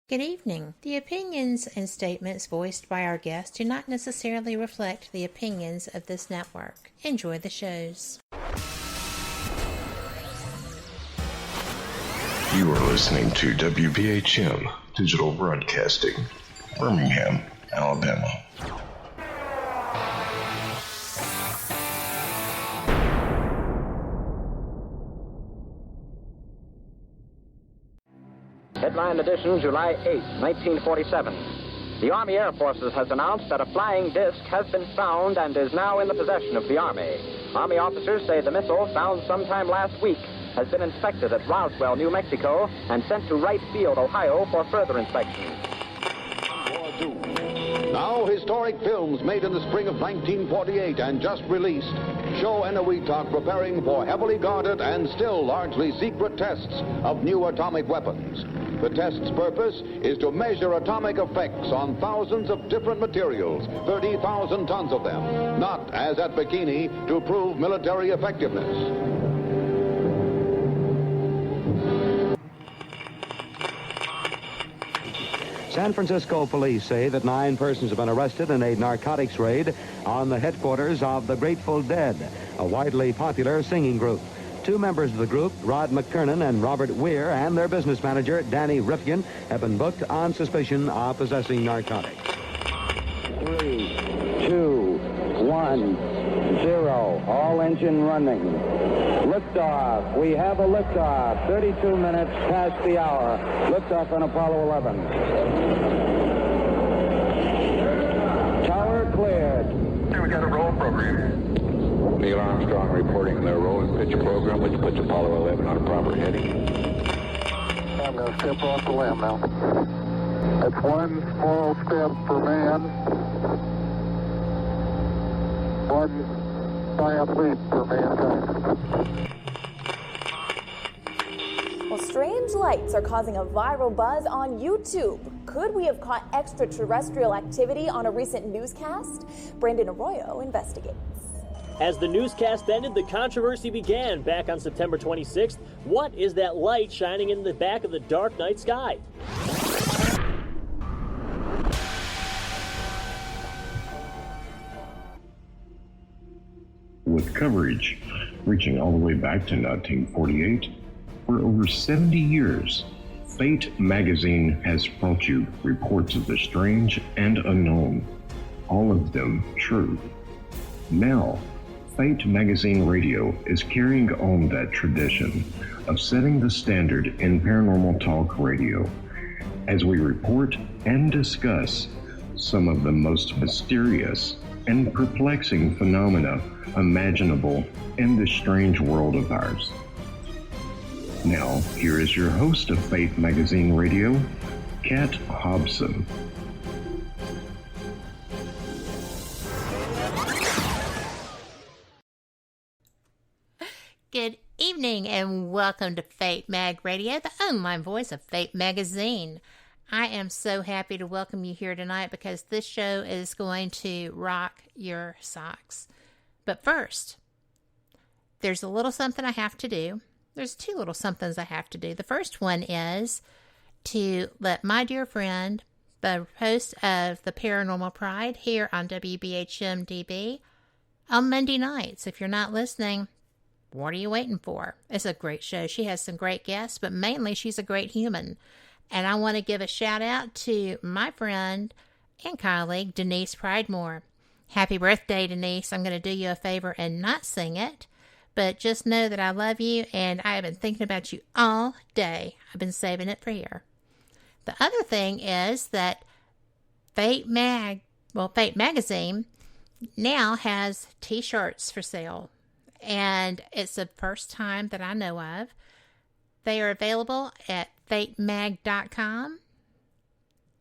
Good evening. The opinions and statements voiced by our guests do not necessarily reflect the opinions of this network. Enjoy the shows. You are listening to WBHM Digital Broadcasting, Birmingham, Alabama. Headline edition, July 8, 1947. The Army Air Forces has announced that a flying disc has been found and is now in the possession of the Army. Army officers say the missile, found sometime last week, has been inspected at Roswell, New Mexico, and sent to Wright Field, Ohio, for further inspection. Now, historic films made in the spring of 1948 and just released show Eniwetok preparing for heavily guarded and still largely secret tests of new atomic weapons. The test's purpose is to measure atomic effects on thousands of different materials, 30,000 tons of them, not, as at Bikini, to prove military effectiveness. San Francisco police say that 9 persons have been arrested in a narcotics raid on the headquarters of the Grateful Dead, a widely popular singing group. 2 members of the group, Rod McKernan and Robert Weir, and their business manager, Danny Rifkin, have been booked on suspicion of possessing narcotics. 3, 2, 1, 0. All engine running. Liftoff. We have a liftoff. 32 minutes past the hour. Liftoff on Apollo 11. Tower cleared. We got a roll program. Neil Armstrong reporting their roll and pitch program, which puts Apollo 11 on a proper heading. I'm going to step off the limb now. That's one small step for man, one giant leap for mankind. Well, strange lights are causing a viral buzz on YouTube. Could we have caught extraterrestrial activity on a recent newscast? Brandon Arroyo investigates. As the newscast ended, the controversy began back on September 26th. What is that light shining in the back of the dark night sky? With coverage reaching all the way back to 1948, for over 70 years, Fate magazine has brought you reports of the strange and unknown, all of them true. Now, Fate Magazine Radio is carrying on that tradition of setting the standard in paranormal talk radio as we report and discuss some of the most mysterious and perplexing phenomena imaginable in this strange world of ours. Now, here is your host of Fate Magazine Radio, Kat Hobson. Good evening and welcome to Fate Mag Radio, the online voice of Fate Magazine. I am so happy to welcome you here tonight because this show is going to rock your socks. But first, there's a little something I have to do. There's 2 little somethings I have to do. The first one is to let my dear friend, the host of the Paranormal Pride here on WBHM-DB, on Monday nights, if you're not listening, what are you waiting for? It's a great show. She has some great guests, but mainly she's a great human. And I want to give a shout out to my friend and colleague, Denise Pridemore. Happy birthday, Denise. I'm going to do you a favor and not sing it, but just know that I love you and I have been thinking about you all day. I've been saving it for here. The other thing is that Fate Magazine now has t-shirts for sale. And it's the first time that I know of. They are available at fatemag.com,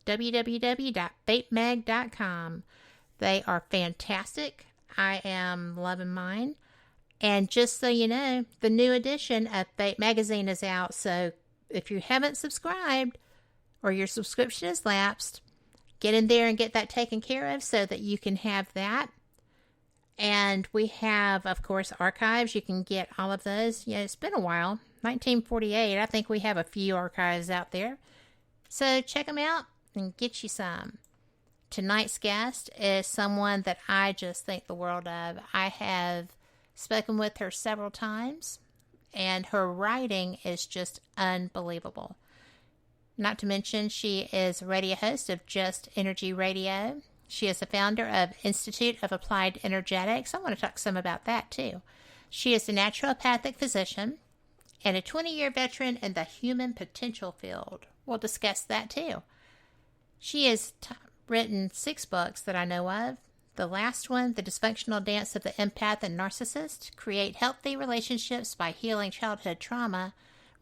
www.fatemag.com. They are fantastic. I am loving mine. And just so you know, the new edition of Fate Magazine is out. So if you haven't subscribed or your subscription is lapsed, get in there and get that taken care of so that you can have that. And we have, of course, archives. You can get all of those. Yeah, it's been a while. 1948. I think we have a few archives out there. So check them out and get you some. Tonight's guest is someone that I just think the world of. I have spoken with her several times, and her writing is just unbelievable. Not to mention, she is radio host of Just Energy Radio. She is the founder of Institute of Applied Energetics. I want to talk some about that, too. She is a naturopathic physician and a 20-year veteran in the human potential field. We'll discuss that, too. She has written 6 books that I know of. The last one, The Dysfunctional Dance of the Empath A Narcissist, Create Healthy Relationships by Healing Childhood Trauma,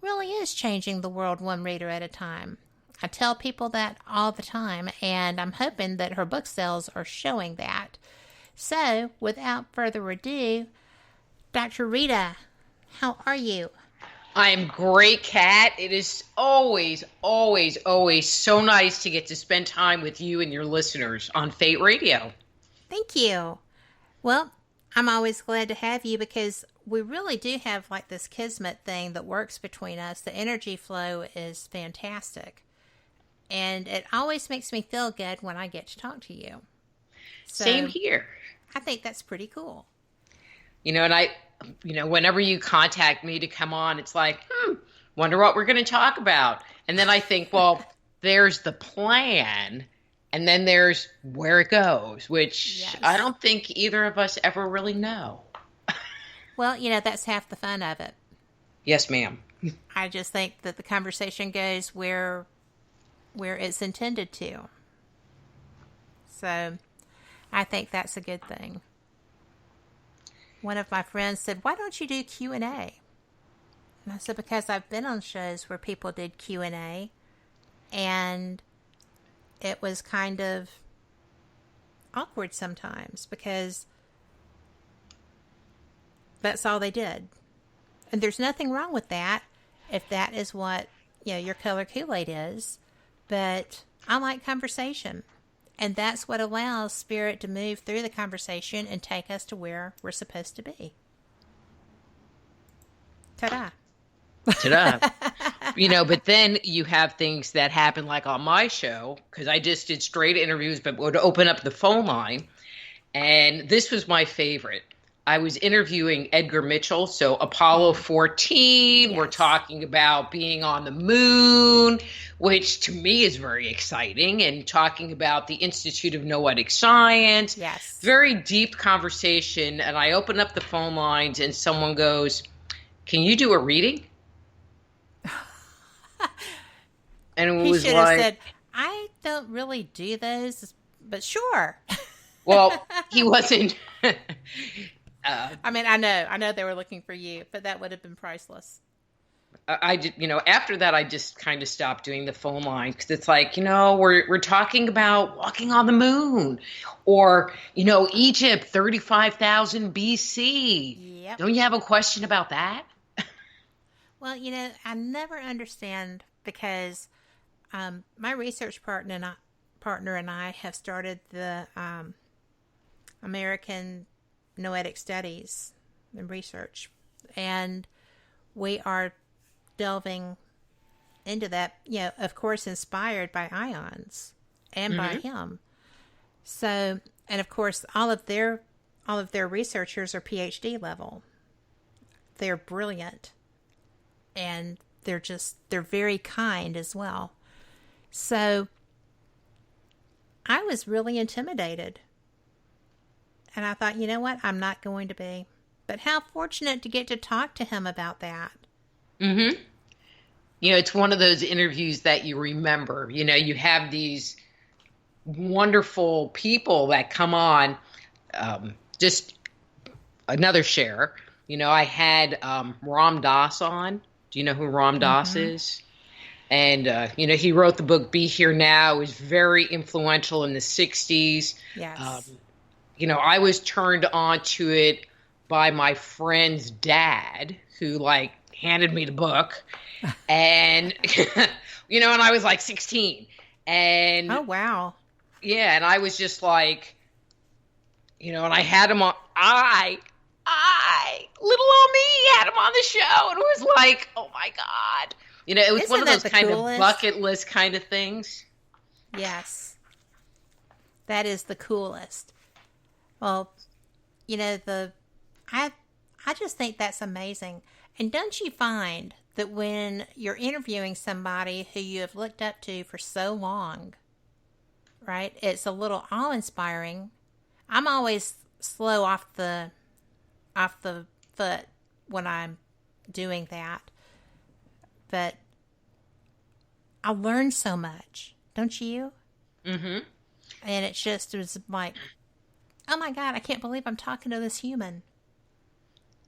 really is changing the world one reader at a time. I tell people that all the time, and I'm hoping that her book sales are showing that. So, without further ado, Dr. Rita, how are you? I'm great, Kat. It is always, always, always so nice to get to spend time with you and your listeners on Fate Radio. Thank you. Well, I'm always glad to have you because we really do have like this kismet thing that works between us. The energy flow is fantastic. And it always makes me feel good when I get to talk to you. So, same here. I think that's pretty cool. And whenever you contact me to come on, it's like, wonder what we're going to talk about. And then I think, well, there's the plan. And then there's where it goes, which yes. I don't think either of us ever really know. Well, that's half the fun of it. Yes, ma'am. I just think that the conversation goes where it's intended to. So I think that's a good thing. One of my friends said, why don't you do Q&A? And I said, because I've been on shows where people did Q&A, and it was kind of awkward sometimes because that's all they did. And there's nothing wrong with that if that is what, your color Kool-Aid is. But I like conversation. And that's what allows spirit to move through the conversation and take us to where we're supposed to be. Ta-da. Ta-da. But then you have things that happen like on my show, because I just did straight interviews, but would open up the phone line. And this was my favorite. I was interviewing Edgar Mitchell, so Apollo 14. Yes. We're talking about being on the moon, which to me is very exciting, and talking about the Institute of Noetic Science. Yes. Very deep conversation. And I open up the phone lines and someone goes, can you do a reading? And it was he should have said, I don't really do those, but sure. Well, he wasn't. I know they were looking for you, but that would have been priceless. I did, after that, I just kind of stopped doing the phone line because it's like, we're talking about walking on the moon or, Egypt, 35,000 BC. Yep. Don't you have a question about that? Well, I never understand because my research partner and I have started the American Noetic Studies and Research, and we are delving into that, of course, inspired by ions and by him. So, and of course, all of their researchers are Ph.D. level. They're brilliant. And they're very kind as well. So I was really intimidated. And I thought, you know what? I'm not going to be. But how fortunate to get to talk to him about that. Mm-hmm. It's one of those interviews that you remember. You have these wonderful people that come on. Just another share. I had Ram Dass on. Do you know who Ram Dass is? And, he wrote the book Be Here Now. It was very influential in the 60s. Yes. I was turned on to it by my friend's dad, who, handed me the book. And, and I was, 16. And oh, wow. Yeah, and I was just like, and I had him on, little old me had him on the show, and it was like, oh my God. You know, it was Isn't one of that those the kind coolest? of bucket list kind of things. Yes. That is the coolest. Well, you know, I just think that's amazing. And don't you find that when you're interviewing somebody who you have looked up to for so long, right, it's a little awe-inspiring. I'm always slow off the foot when I'm doing that. But I learned so much, don't you? Mm-hmm. And it was like, oh my God, I can't believe I'm talking to this human.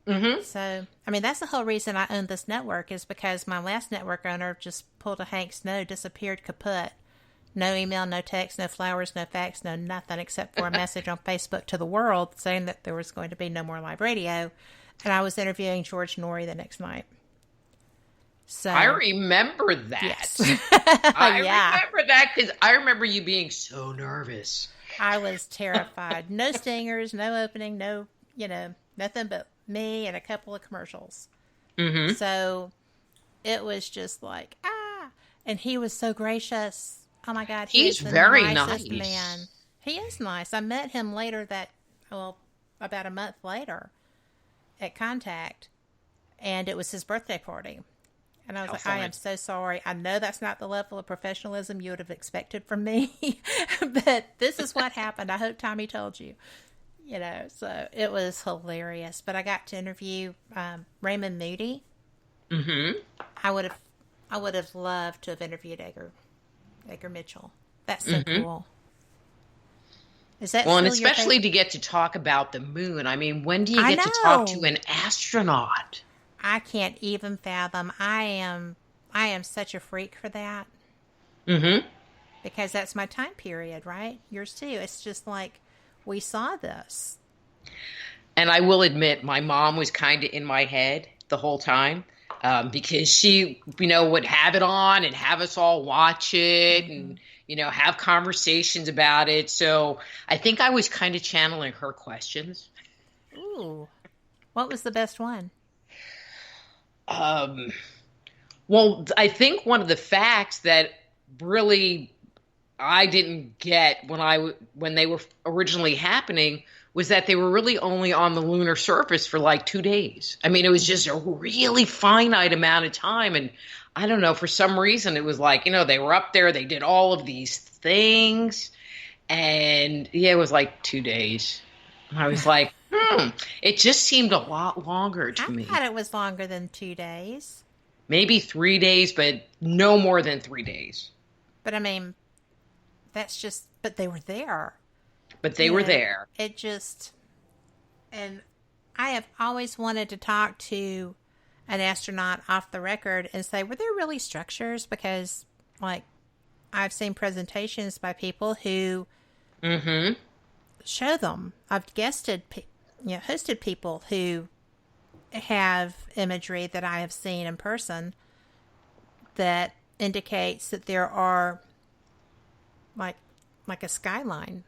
Mm-hmm. So, I mean, that's the whole reason I own this network, is because my last network owner just pulled a Hank Snow, disappeared kaput. No email, no text, no flowers, no fax, no nothing, except for a message on Facebook to the world saying that there was going to be no more live radio. And I was interviewing George Norrie the next night. So I remember that. Yes. I remember that because I remember you being so nervous. I was terrified. No stingers, no opening, no, nothing but me and a couple of commercials. Mm-hmm. So it was just like, and he was so gracious. Oh my God. He's the very nicest nice. Man. He is nice. I met him later about a month later at Contact, and it was his birthday party. And I was like, I am so sorry. I know that's not the level of professionalism you would have expected from me, but this is what happened. I hope Tommy told you. So it was hilarious. But I got to interview Raymond Moody. Mm-hmm. I would have loved to have interviewed Edgar Mitchell. That's so cool. Is that well, and still your especially favorite? to get to talk about the moon. I mean, when do you get to talk to an astronaut? I can't even fathom. I am such a freak for that. Mm-hmm. Because that's my time period, right? Yours too. It's just like, we saw this. And I will admit, my mom was kind of in my head the whole time because she, would have it on and have us all watch it and, have conversations about it. So I think I was kind of channeling her questions. Ooh. What was the best one? Well, I think one of the facts that really I didn't get when they were originally happening was that they were really only on the lunar surface for like 2 days. I mean, it was just a really finite amount of time. And I don't know, for some reason, it was like, they were up there, they did all of these things. And yeah, it was like 2 days. And I was like, it just seemed a lot longer to me. I thought it was longer than 2 days. Maybe 3 days, but no more than 3 days. But I mean, but they were there. But they were there. It just, and I have always wanted to talk to an astronaut off the record and say, were there really structures? Because, like, I've seen presentations by people who show them. I've hosted people who have imagery that I have seen in person that indicates that there are like a skyline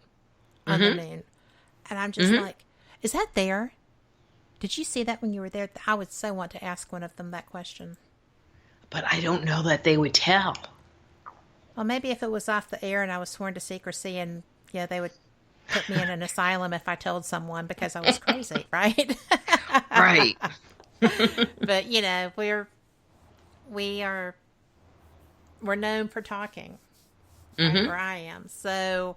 on the moon. And I'm just like, is that there? Did you see that when you were there? I would so want to ask one of them that question. But I don't know that they would tell. Well, maybe if it was off the air and I was sworn to secrecy and they would put me in an asylum if I told someone because I was crazy, right? Right. But, we're known for talking. Like where I am. So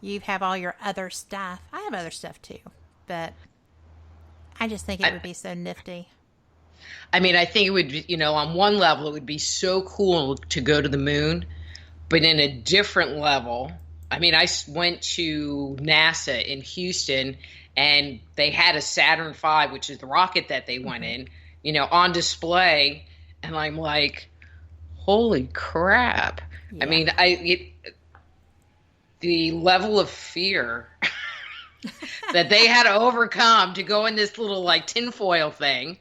you have all your other stuff. I have other stuff too, but I just think it would be so nifty. I mean, I think it would be, on one level, it would be so cool to go to the moon, but in a different level, I mean, I went to NASA in Houston and they had a Saturn V, which is the rocket that they went in, on display. And I'm like, holy crap. Yeah. I mean, the level of fear that they had to overcome to go in this little like tinfoil thing,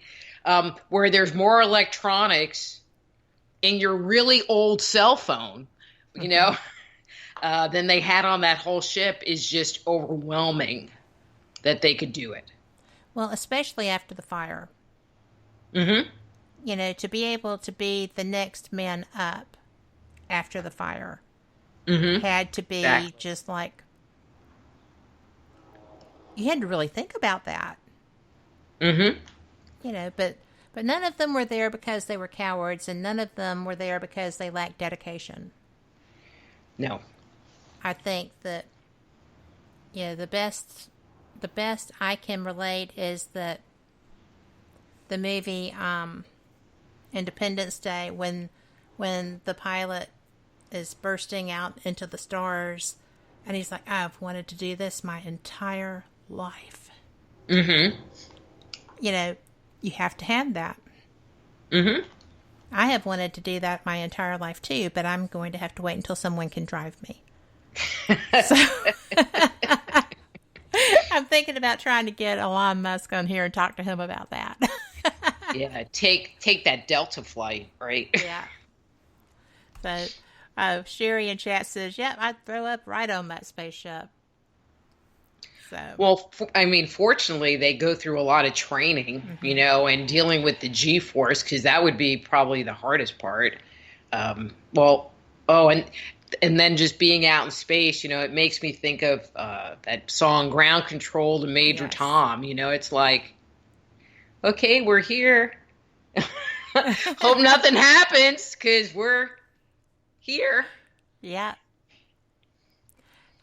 where there's more electronics in your really old cell phone, than they had on that whole ship is just overwhelming that they could do it. Well, especially after the fire. Mm-hmm. to be able to be the next man up after the fire had to be just like, you had to really think about that. But none of them were there because they were cowards, and none of them were there because they lacked dedication. No. I think that, the best I can relate is that the movie Independence Day, when the pilot is bursting out into the stars, and he's like, I've wanted to do this my entire life. You have to have that. I have wanted to do that my entire life too, but I'm going to have to wait until someone can drive me. So I'm thinking about trying to get Elon Musk on here and talk to him about that. Yeah, take that Delta flight, right? Yeah. So Sherry in chat says, yep, I'd throw up right on that spaceship. So. Well, fortunately, they go through a lot of training, and dealing with the G-force, because that would be probably the hardest part. And then just being out in space, it makes me think of that song Ground Control to Major Tom. It's like, okay, we're here. Hope nothing happens, because we're here. Yeah.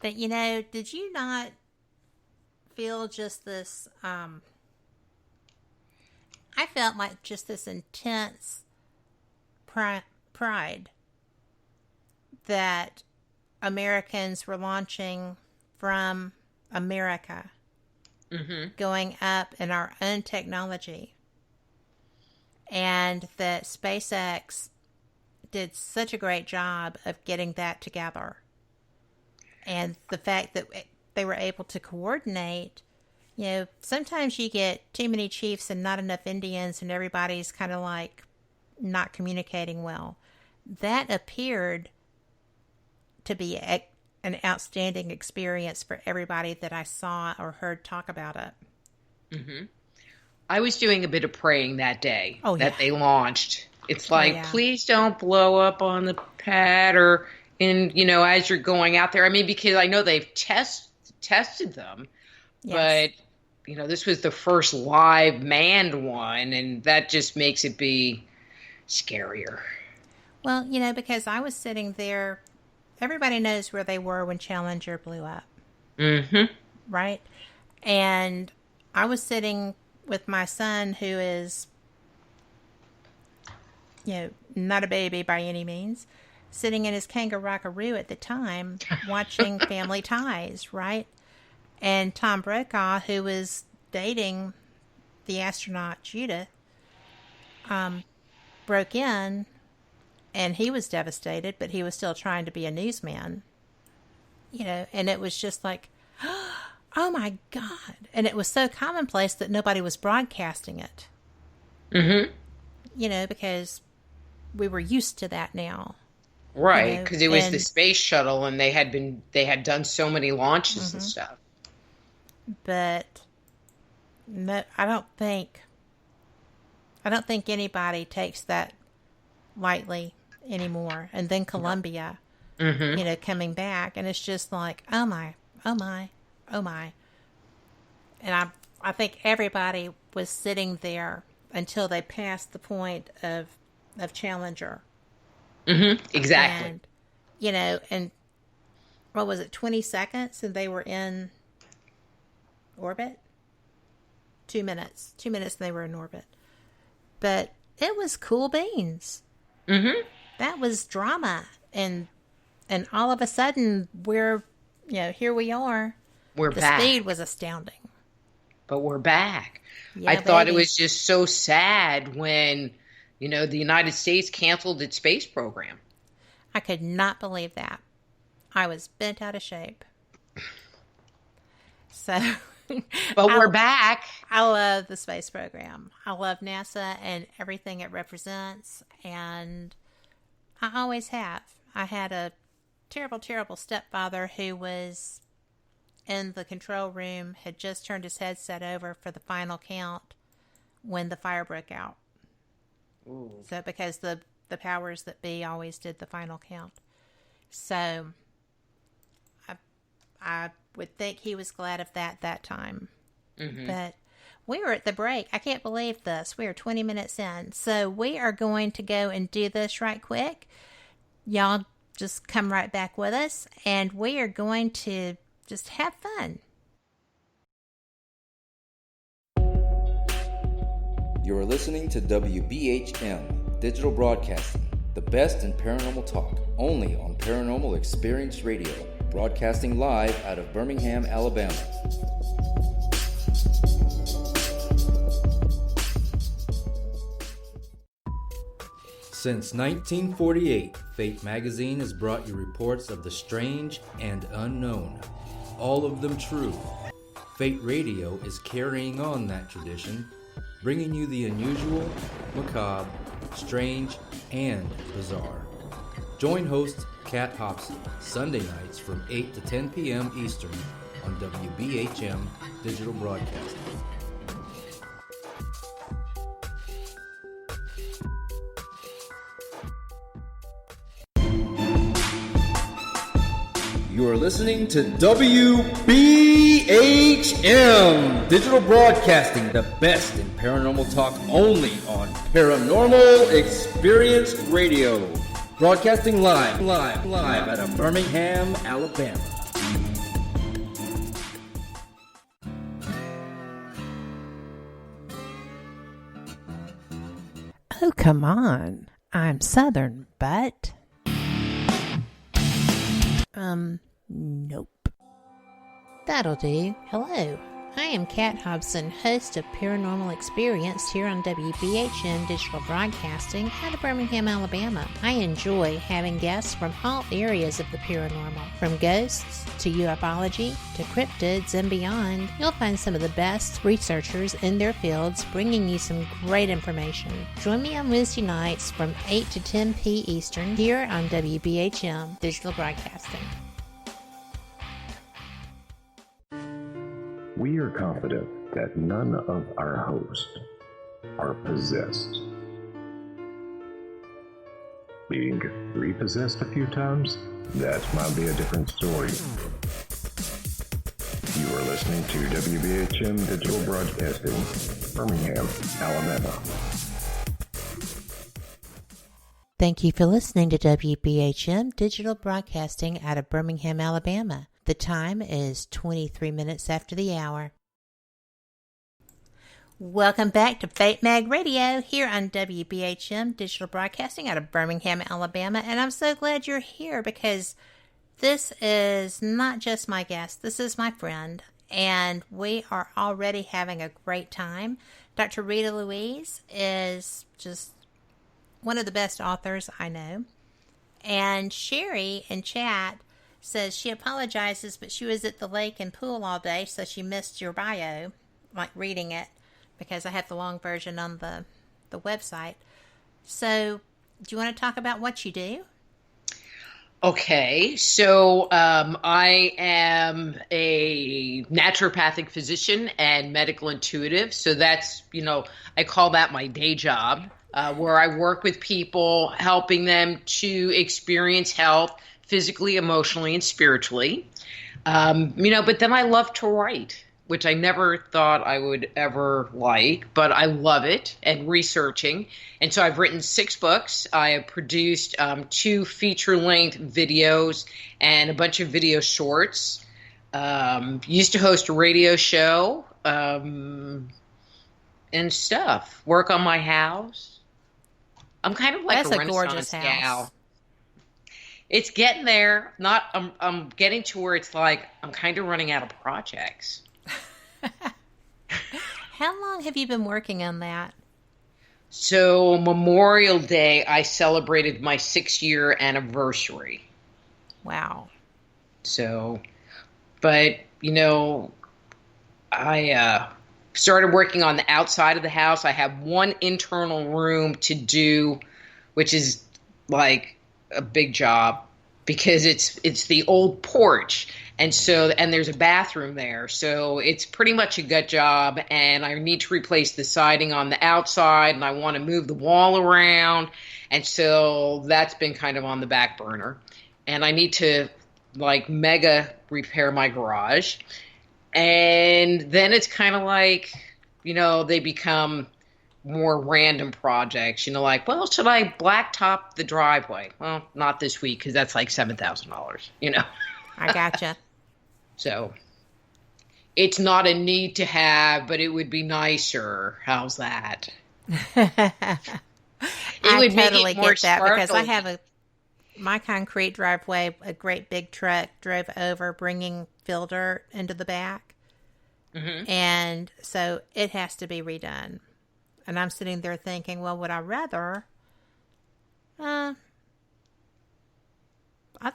But, did you not feel just this, I felt like just this intense pride that Americans were launching from America, going up in our own technology, and that SpaceX did such a great job of getting that together. And the fact that they were able to coordinate, sometimes you get too many chiefs and not enough Indians, and everybody's kind of like not communicating well. That appeared to be an outstanding experience for everybody that I saw or heard talk about it. I was doing a bit of praying that day they launched. It's like, please don't blow up on the pad or as you're going out there. Because I know they've tested them, but this was the first live manned one, and that just makes it be scarier. Well, because I was sitting there, everybody knows where they were when Challenger blew up. Right? And I was sitting with my son, who is, not a baby by any means, sitting in his kangaroo at the time, watching Family Ties, right? And Tom Brokaw, who was dating the astronaut Judith, broke in, and he was devastated, but he was still trying to be a newsman, and it was just like, oh my God. And it was so commonplace that nobody was broadcasting it. Because we were used to that now. Right, because it was the space shuttle, and they had done so many launches and stuff. But no, I don't think anybody takes that lightly anymore. And then Columbia, coming back, and it's just like, oh my, oh my, oh my. And I think everybody was sitting there until they passed the point of Challenger. Exactly. And, and what was it, 20 seconds, and they were in orbit? 2 minutes. 2 minutes and they were in orbit. But it was cool beans. That was drama. And all of a sudden, we're, here we are. We're back. The speed was astounding. But we're back. Yeah, I thought it was just so sad when, the United States canceled its space program. I could not believe that. I was bent out of shape. So... But we're back. I love the space program. I love NASA and everything it represents, and I always have. I had a terrible, terrible stepfather who was in the control room, had just turned his headset over for the final count when the fire broke out. Ooh. So because the powers that be always did the final count. So I would think he was glad of that time. Mm-hmm. But we were at the break. I can't believe this. We are 20 minutes in. So we are going to go and do this right quick. Y'all just come right back with us, and we are going to just have fun. You are listening to WBHM Digital Broadcasting, the best in paranormal talk, only on Paranormal Experience Radio, broadcasting live out of Birmingham, Alabama. Since 1948, Fate magazine has brought you reports of the strange and unknown, all of them true. Fate Radio is carrying on that tradition, bringing you the unusual, macabre, strange, and bizarre. Join host Kat Hobson Sunday nights from 8 to 10 p.m. Eastern on WBHM Digital Broadcasting. You are listening to WBHM Digital Broadcasting, the best in paranormal talk, only on Paranormal Experience Radio. Broadcasting live out of Birmingham, Alabama. Oh, come on. I'm Southern, but... Nope. That'll do. Hello. I am Kat Hobson, host of Paranormal Experience here on WBHM Digital Broadcasting out of Birmingham, Alabama. I enjoy having guests from all areas of the paranormal, from ghosts to ufology to cryptids and beyond. You'll find some of the best researchers in their fields bringing you some great information. Join me on Wednesday nights from 8 to 10 p. Eastern here on WBHM Digital Broadcasting. We are confident that none of our hosts are possessed. Being repossessed a few times, that might be a different story. You are listening to WBHM Digital Broadcasting, Birmingham, Alabama. Thank you for listening to WBHM Digital Broadcasting out of Birmingham, Alabama. The time is 23 minutes after the hour. Welcome back to Fate Mag Radio here on WBHM Digital Broadcasting out of Birmingham, Alabama. And I'm so glad you're here because this is not just my guest. This is my friend. And we are already having a great time. Dr. Rita Louise is just one of the best authors I know. And Sherry in chat says she apologizes, but she was at the lake and pool all day, so she missed your bio, like reading it, because I have the long version on the website. So do you want to talk about what you do? Okay, so I am a naturopathic physician and medical intuitive. So that's, I call that my day job, where I work with people, helping them to experience health physically, emotionally, and spiritually. But then I love to write, which I never thought I would ever like, but I love it, and researching. And so I've written 6 books. I have produced 2 feature-length videos and a bunch of video shorts. Used to host a radio show and stuff. Work on my house. I'm kind of like That's a Renaissance gal. It's getting there. I'm getting to where it's like I'm kind of running out of projects. How long have you been working on that? So Memorial Day, I celebrated my 6-year anniversary. Wow. So, but, I started working on the outside of the house. I have one internal room to do, which is like a big job. because it's the old porch. And there's a bathroom there. So it's pretty much a gut job, and I need to replace the siding on the outside, and I want to move the wall around. And so that's been kind of on the back burner. And I need to like mega repair my garage. And then it's kind of like, they become more random projects, like, well, should I blacktop the driveway? Well, not this week, because that's like $7,000, I gotcha. So it's not a need to have, but it would be nicer. How's that? I totally get that, because I have my concrete driveway, a great big truck drove over bringing fill dirt into the back. Mm-hmm. And so it has to be redone. And I'm sitting there thinking, well, would I rather? I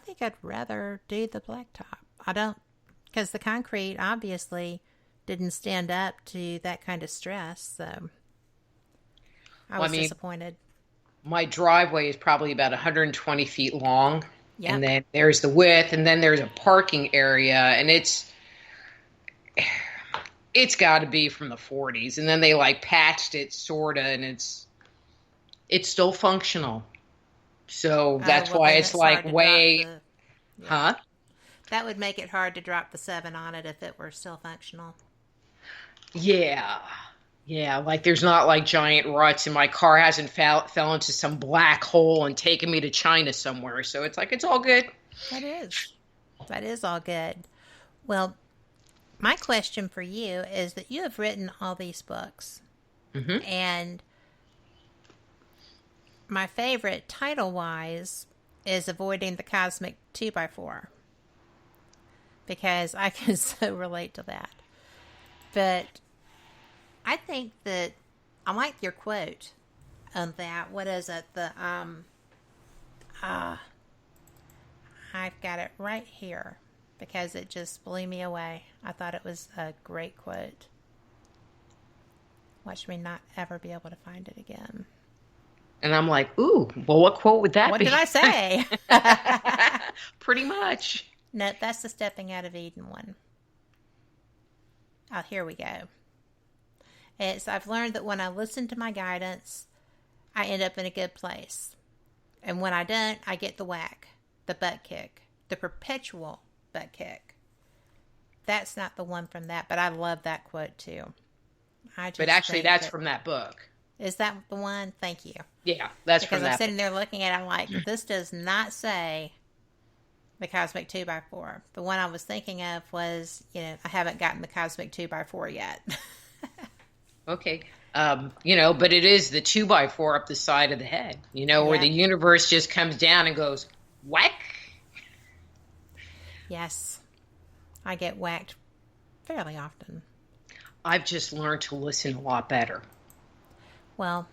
think I'd rather do the blacktop. I don't, because the concrete obviously didn't stand up to that kind of stress. So I was disappointed. My driveway is probably about 120 feet long. Yep. And then there's the width, and then there's a parking area, and it's got to be from the 40s. And then they like patched it sorta, and it's still functional. So that's why it's like huh? That would make it hard to drop the 7 on it if it were still functional. Yeah. Yeah, like there's not like giant ruts, and my car hasn't fell into some black hole and taken me to China somewhere. So it's like, it's all good. That is all good. Well, my question for you is that you have written all these books. Mm-hmm. And my favorite title-wise is Avoiding the Cosmic 2x4. Because I can so relate to that. But I think that I like your quote on that. What is it? I've got it right here because it just blew me away. I thought it was a great quote. Watch me not ever be able to find it again. And I'm like, ooh, well, what quote would that be? What did I say? Pretty much. No, that's the Stepping Out of Eden one. Oh, here we go. I've learned that when I listen to my guidance, I end up in a good place. And when I don't, I get the whack, the butt kick, the perpetual butt kick. That's not the one from that, but I love that quote too. But actually, that's from that book. Is that the one? Thank you. Yeah, that's from that. Because I'm sitting there looking at it, I'm like, this does not say the Cosmic 2x4. The one I was thinking of was, I haven't gotten the Cosmic 2x4 yet. Okay. But it is the 2x4 up the side of the head, where the universe just comes down and goes, whack. Yes. I get whacked fairly often. I've just learned to listen a lot better. Well,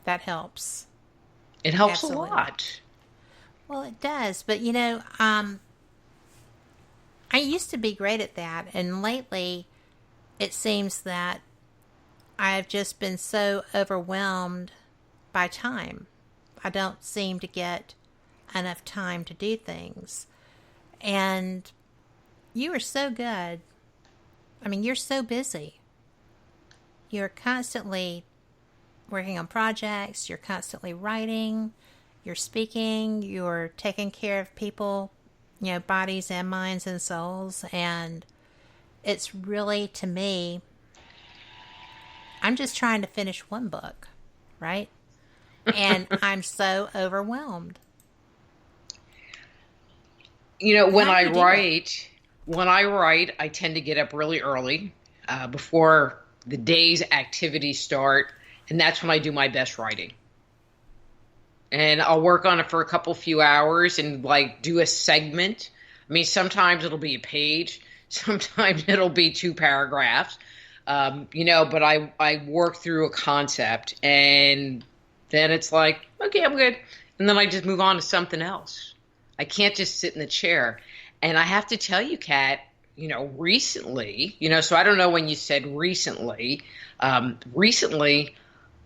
that helps. It helps Absolutely. A lot. Well, it does. But, I used to be great at that. And lately, it seems that I've just been so overwhelmed by time. I don't seem to get enough time to do things. And you are so good. I mean, you're so busy. You're constantly working on projects. You're constantly writing. You're speaking. You're taking care of people, bodies and minds and souls. And it's really, to me, I'm just trying to finish one book, right? And I'm so overwhelmed. When I write, I tend to get up really early before the day's activities start, and that's when I do my best writing. And I'll work on it for a few hours and do a segment. I mean, sometimes it'll be a page, sometimes it'll be 2 paragraphs. But I work through a concept, and then it's like, okay, I'm good. And then I just move on to something else. I can't just sit in the chair. And I have to tell you, Kat, recently, so I don't know when you said recently, recently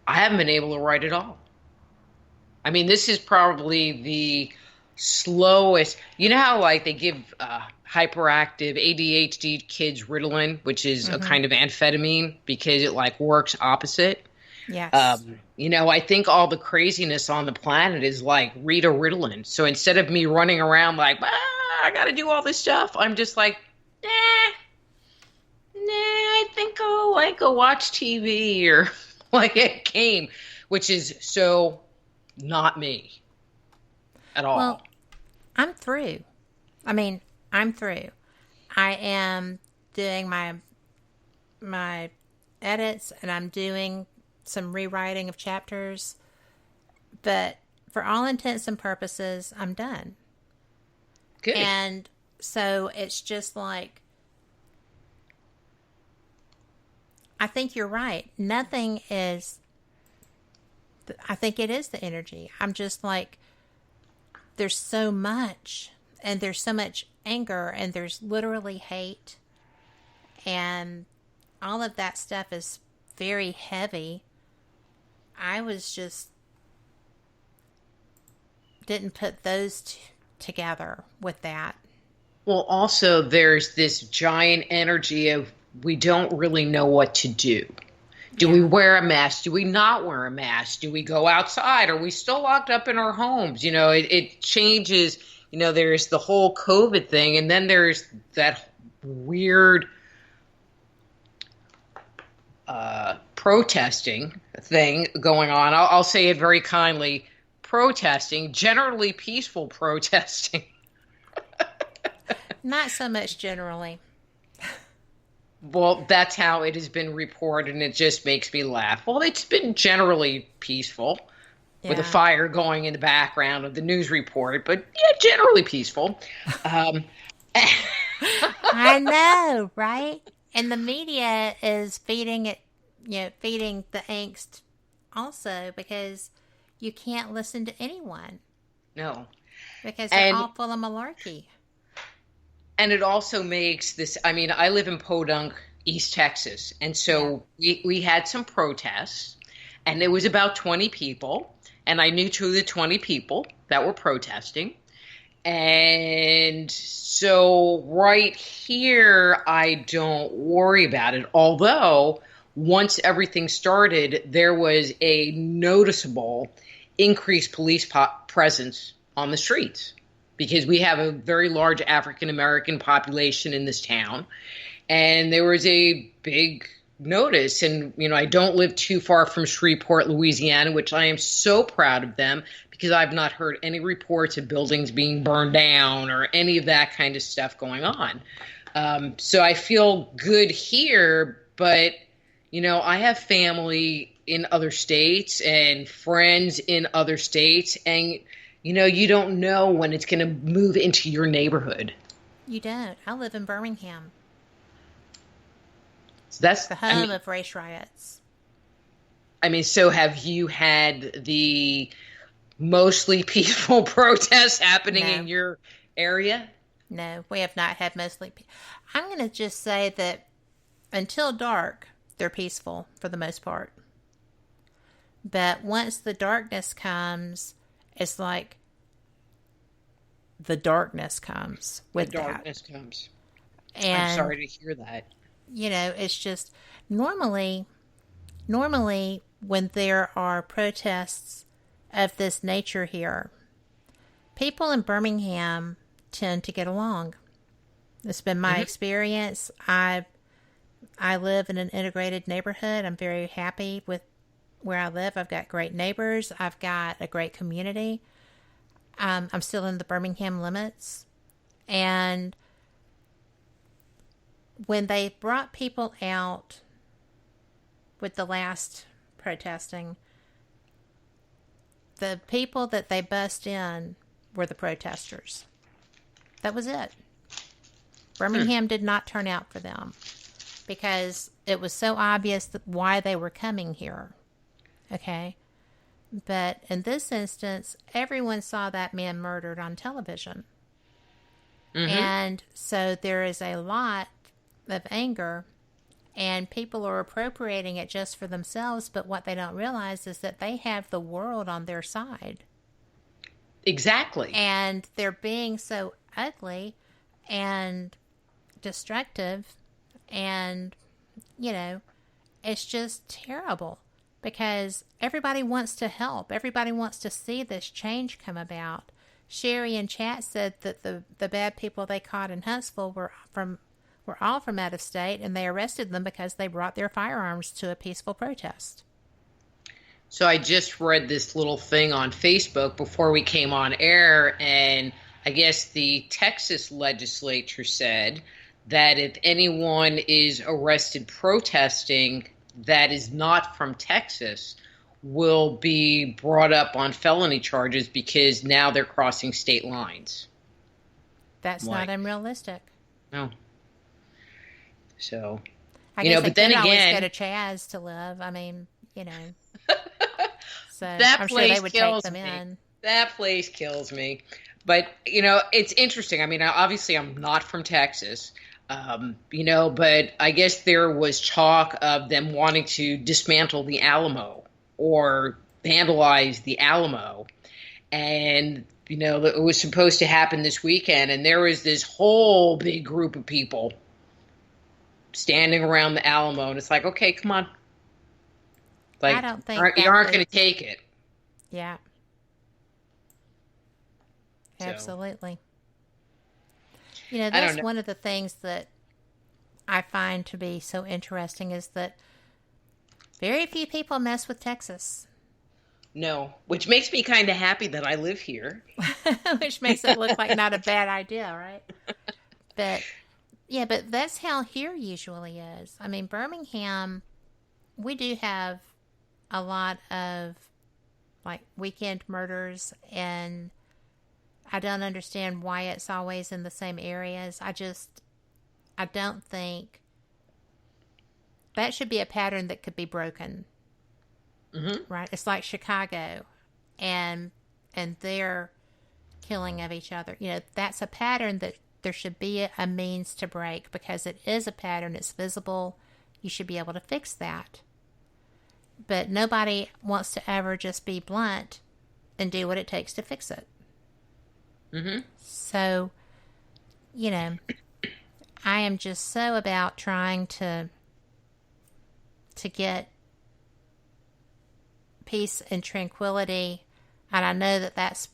I haven't been able to write at all. I mean, this is probably the slowest. You know how like they give hyperactive ADHD kids Ritalin, which is a kind of amphetamine because it like works opposite. Yes. You know, I think all the craziness on the planet is like Rita Ritalin. So instead of me running around like, I got to do all this stuff, I'm just like, I think I'll like go watch TV or like a game, which is so not me at all. Well, I'm through. I'm through. I am doing my edits, and I'm doing some rewriting of chapters, but for all intents and purposes, I'm done. Good. And so it's just like, I think you're right. Nothing is, I think it is the energy. I'm just like, there's so much, and there's so much anger, and there's literally hate, and all of that stuff is very heavy. I was just, didn't put those together with that. Well, also there's this giant energy of we don't really know what to do. Do we wear a mask? Do we not wear a mask? Do we go outside? Are we still locked up in our homes? You know, it changes. You know, there's the whole COVID thing, and then there's that weird protesting thing going on. I'll say it very kindly. Protesting, generally peaceful protesting. Not so much generally. Well, that's how it has been reported, and it just makes me laugh. Well, it's been generally peaceful with a fire going in the background of the news report, but yeah, generally peaceful. I know, right? And the media is feeding it, feeding the angst also, because you can't listen to anyone. No. Because they're all full of malarkey. And it also makes this, I live in Podunk, East Texas. And so we had some protests, and it was about 20 people. And I knew 2 of the 20 people that were protesting. And so right here, I don't worry about it. Although once everything started, there was a noticeable increased police presence on the streets, because we have a very large African-American population in this town. And there was a big notice. And, I don't live too far from Shreveport, Louisiana, which I am so proud of them, because I've not heard any reports of buildings being burned down or any of that kind of stuff going on. So I feel good here, but, I have family in other states and friends in other states, and you don't know when it's going to move into your neighborhood. You don't. I live in Birmingham. So that's the home of race riots. So have you had the mostly peaceful protests happening in your area? No, we have not had mostly. I'm going to just say that until dark, they're peaceful for the most part. But once the darkness comes, it's like the darkness comes with that. The darkness comes. And I'm sorry to hear that. It's just normally when there are protests of this nature here, people in Birmingham tend to get along. It's been my experience. I live in an integrated neighborhood. I'm very happy with where I live. I've got great neighbors. I've got a great community. I'm still in the Birmingham limits. And when they brought people out with the last protesting, the people that they bussed in were the protesters. That was it. Birmingham did not turn out for them because it was so obvious why they were coming here. Okay? But in this instance, everyone saw that man murdered on television. And so there is a lot of anger, and people are appropriating it just for themselves, but what they don't realize is that they have the world on their side. Exactly. And they're being so ugly and destructive, and, you know, it's just terrible because everybody wants to help. Everybody wants to see this change come about. Sherry in chat said that the bad people they caught in Huntsville were all from out of state, and they arrested them because they brought their firearms to a peaceful protest. So I just read this little thing on Facebook before we came on air, and I guess the Texas legislature said that if anyone is arrested protesting that is not from Texas, will be brought up on felony charges because now they're crossing state lines. That's not unrealistic. No. So, I guess but then again, always go to Chaz to live. I mean, you know. So that I'm place sure they would kills take them me. in. That place kills me. But, you know, it's interesting. I mean, obviously I'm not from Texas. You know, but I guess there was talk of them wanting to dismantle the Alamo or vandalize the Alamo. And, you know, it was supposed to happen this weekend. And there was this whole big group of people standing around the Alamo. And it's like, okay, come on. Like, I don't think you aren't going to take it. Yeah. Absolutely. You know, that's one of the things that I find to be so interesting is that very few people mess with Texas. No, which makes me kind of happy that I live here. Which makes it look like not a bad idea, right? But, yeah, but that's how here usually is. I mean, Birmingham, we do have a lot of, like, weekend murders, and I don't understand why it's always in the same areas. I don't think that should be a pattern that could be broken. Mm-hmm. Right? It's like Chicago and their killing of each other. You know, that's a pattern that there should be a means to break because it is a pattern. It's visible. You should be able to fix that. But nobody wants to ever just be blunt and do what it takes to fix it. Mm-hmm. So, you know, I am just so about trying to get peace and tranquility. And I know that that's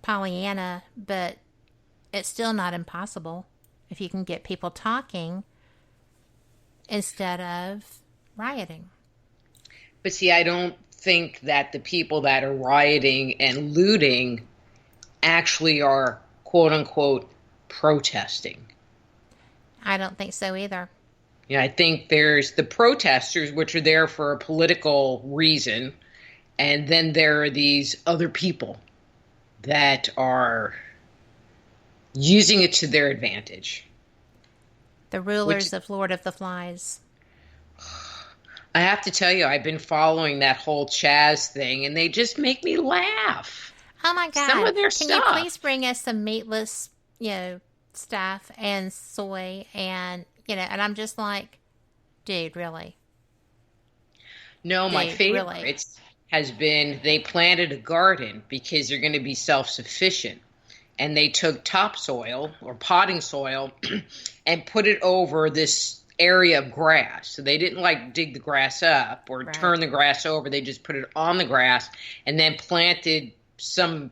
Pollyanna, but it's still not impossible if you can get people talking instead of rioting. But see, I don't think that the people that are rioting and looting actually are, quote unquote, protesting. I don't think so either. Yeah, I think there's the protesters, which are there for a political reason, and then there are these other people that are using it to their advantage. The rulers of Lord of the Flies. I have to tell you, I've been following that whole Chaz thing, and they just make me laugh. Oh my God! Some of their Can stuff. you please bring us some meatless, you know, stuff and soy and and I'm just like, dude, really? No, my favorite has been they planted a garden because they're going to be self-sufficient. And they took topsoil or potting soil and put it over this area of grass. So they didn't like dig the grass up or turn the grass over. They just put it on the grass and then planted some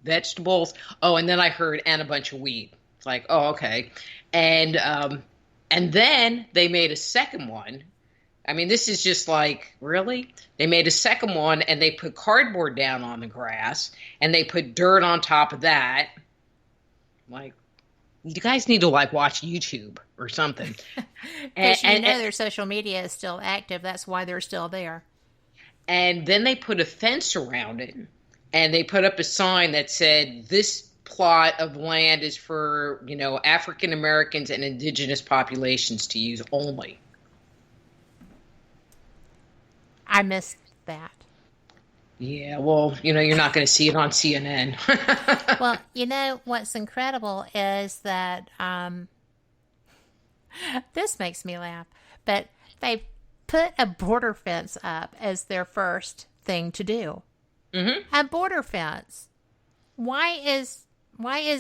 vegetables. Oh, and then I heard and a bunch of weed. It's like, oh, okay. And then they made a second one. I mean, this is just like, really? They made a second one and they put cardboard down on the grass and they put dirt on top of that. Like, you guys need to like watch YouTube or something. Because their social media is still active. That's why they're still there. And then they put a fence around it and they put up a sign that said, this plot of land is for, African Americans and indigenous populations to use only. I missed that. Yeah, well, you're not going to see it on CNN. Well, what's incredible is that this makes me laugh, but they put a border fence up as their first thing to do. Mm-hmm. A border fence. why is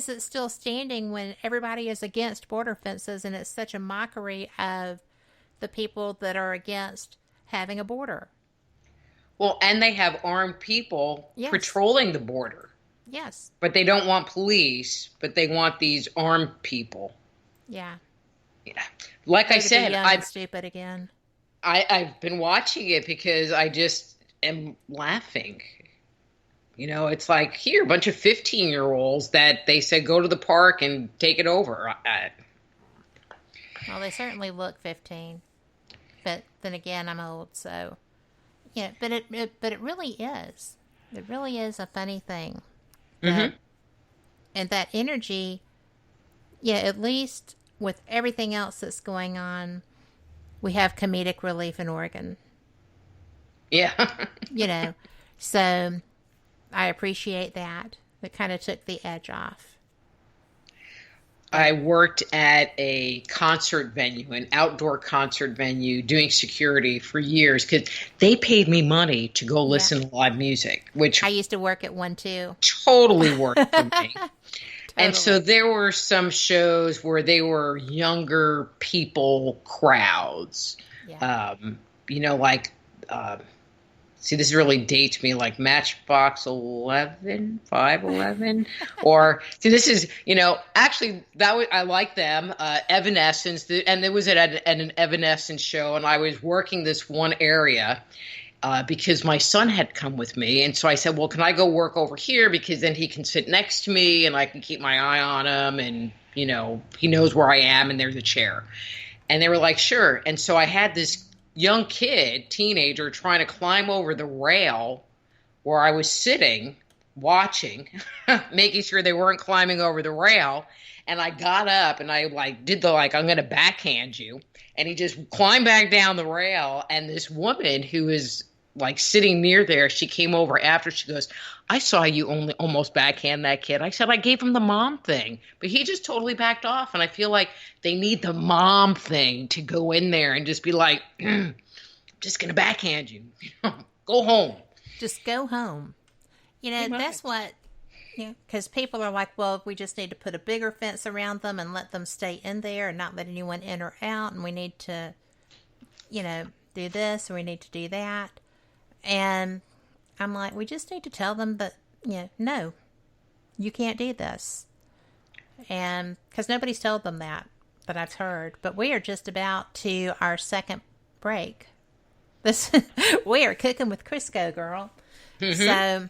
it still standing when everybody is against border fences, and it's such a mockery of the people that are against having a border? Well, and they have armed people patrolling the border. Yes. But they don't want police, but they want these armed people. Yeah. Yeah. Like I said, I'm stupid again. I've been watching it because I just am laughing. You know, it's like, here, a bunch of 15-year-olds that they said go to the park and take it over. Well, they certainly look 15. But then again, I'm old, so... Yeah, but it really is. It really is a funny thing. And that energy, at least with everything else that's going on, we have comedic relief in Oregon. Yeah. So I appreciate that. It kind of took the edge off. I worked at a concert venue, an outdoor concert venue, doing security for years because they paid me money to go listen to live music, which I used to work at one too. Totally worked for me. And so there were some shows where they were younger people crowds. Yeah. See, this really dates me, like Matchbox 11, 511, or see, this is, actually I like them, Evanescence, and it was at an Evanescence show, and I was working this one area because my son had come with me, and so I said, well, can I go work over here because then he can sit next to me and I can keep my eye on him, and he knows where I am, and there's a chair, and they were like, sure, and so I had this young kid, teenager, trying to climb over the rail where I was sitting, watching, making sure they weren't climbing over the rail. And I got up and I did I'm going to backhand you. And he just climbed back down the rail. And this woman who is sitting near there, she came over after. She goes, I saw you almost backhand that kid. I said, I gave him the mom thing, but he just totally backed off. And I feel like they need the mom thing to go in there and just be like, I'm just going to backhand you. Go home. Just go home. That's what, because people are like, well, we just need to put a bigger fence around them and let them stay in there and not let anyone in or out. And we need to, do this or we need to do that. And I'm like, we just need to tell them that, no, you can't do this. And because nobody's told them that I've heard. But we are just about to our second break. We are cooking with Crisco, girl. So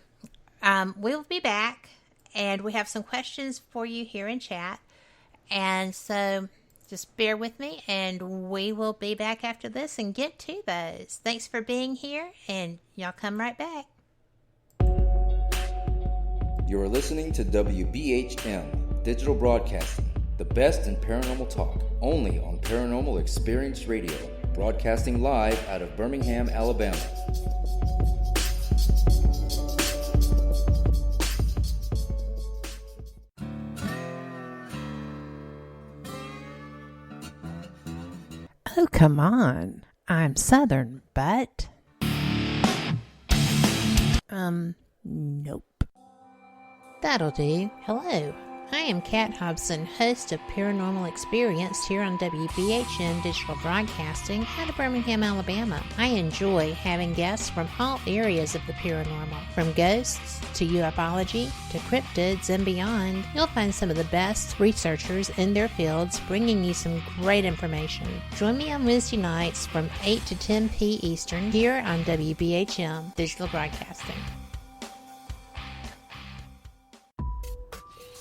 we'll be back, and we have some questions for you here in chat. And so just bear with me, and we will be back after this and get to those. Thanks for being here, and y'all come right back. You're listening to WBHM Digital Broadcasting, the best in paranormal talk, only on Paranormal Experience Radio, broadcasting live out of Birmingham, Alabama. Oh, come on. I'm Southern, but... Nope. That'll do. Hello. I am Kat Hobson, host of Paranormal Experience here on WBHM Digital Broadcasting out of Birmingham, Alabama. I enjoy having guests from all areas of the paranormal, from ghosts to ufology to cryptids and beyond. You'll find some of the best researchers in their fields bringing you some great information. Join me on Wednesday nights from 8 to 10 p. Eastern here on WBHM Digital Broadcasting.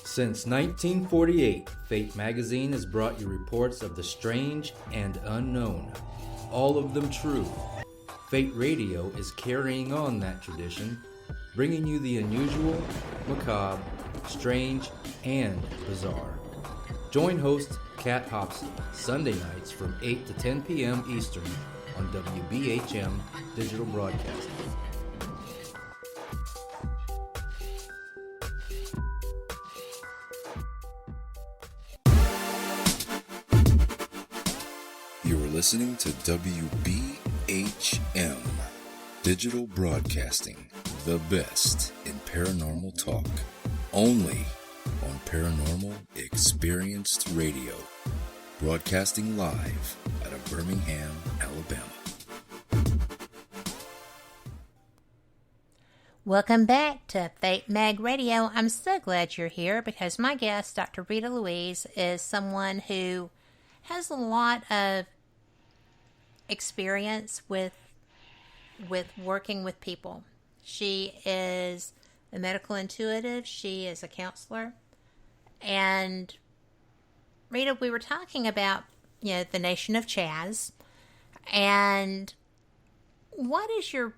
Since 1948, Fate magazine has brought you reports of the strange and unknown, all of them true. Fate Radio is carrying on that tradition, bringing you the unusual, macabre, strange, and bizarre. Join host Kat Hobson Sunday nights from 8 to 10 p.m. Eastern on WBHM Digital Broadcasting. Listening to WBHM Digital Broadcasting, the best in paranormal talk, only on Paranormal Experienced Radio, broadcasting live out of Birmingham, Alabama. Welcome back to Fate Mag Radio. I'm so glad you're here because my guest, Dr. Rita Louise, is someone who has a lot of experience with working with people. She is a medical intuitive. She is a counselor. And Rita, we were talking about, the nation of Chaz. And what is your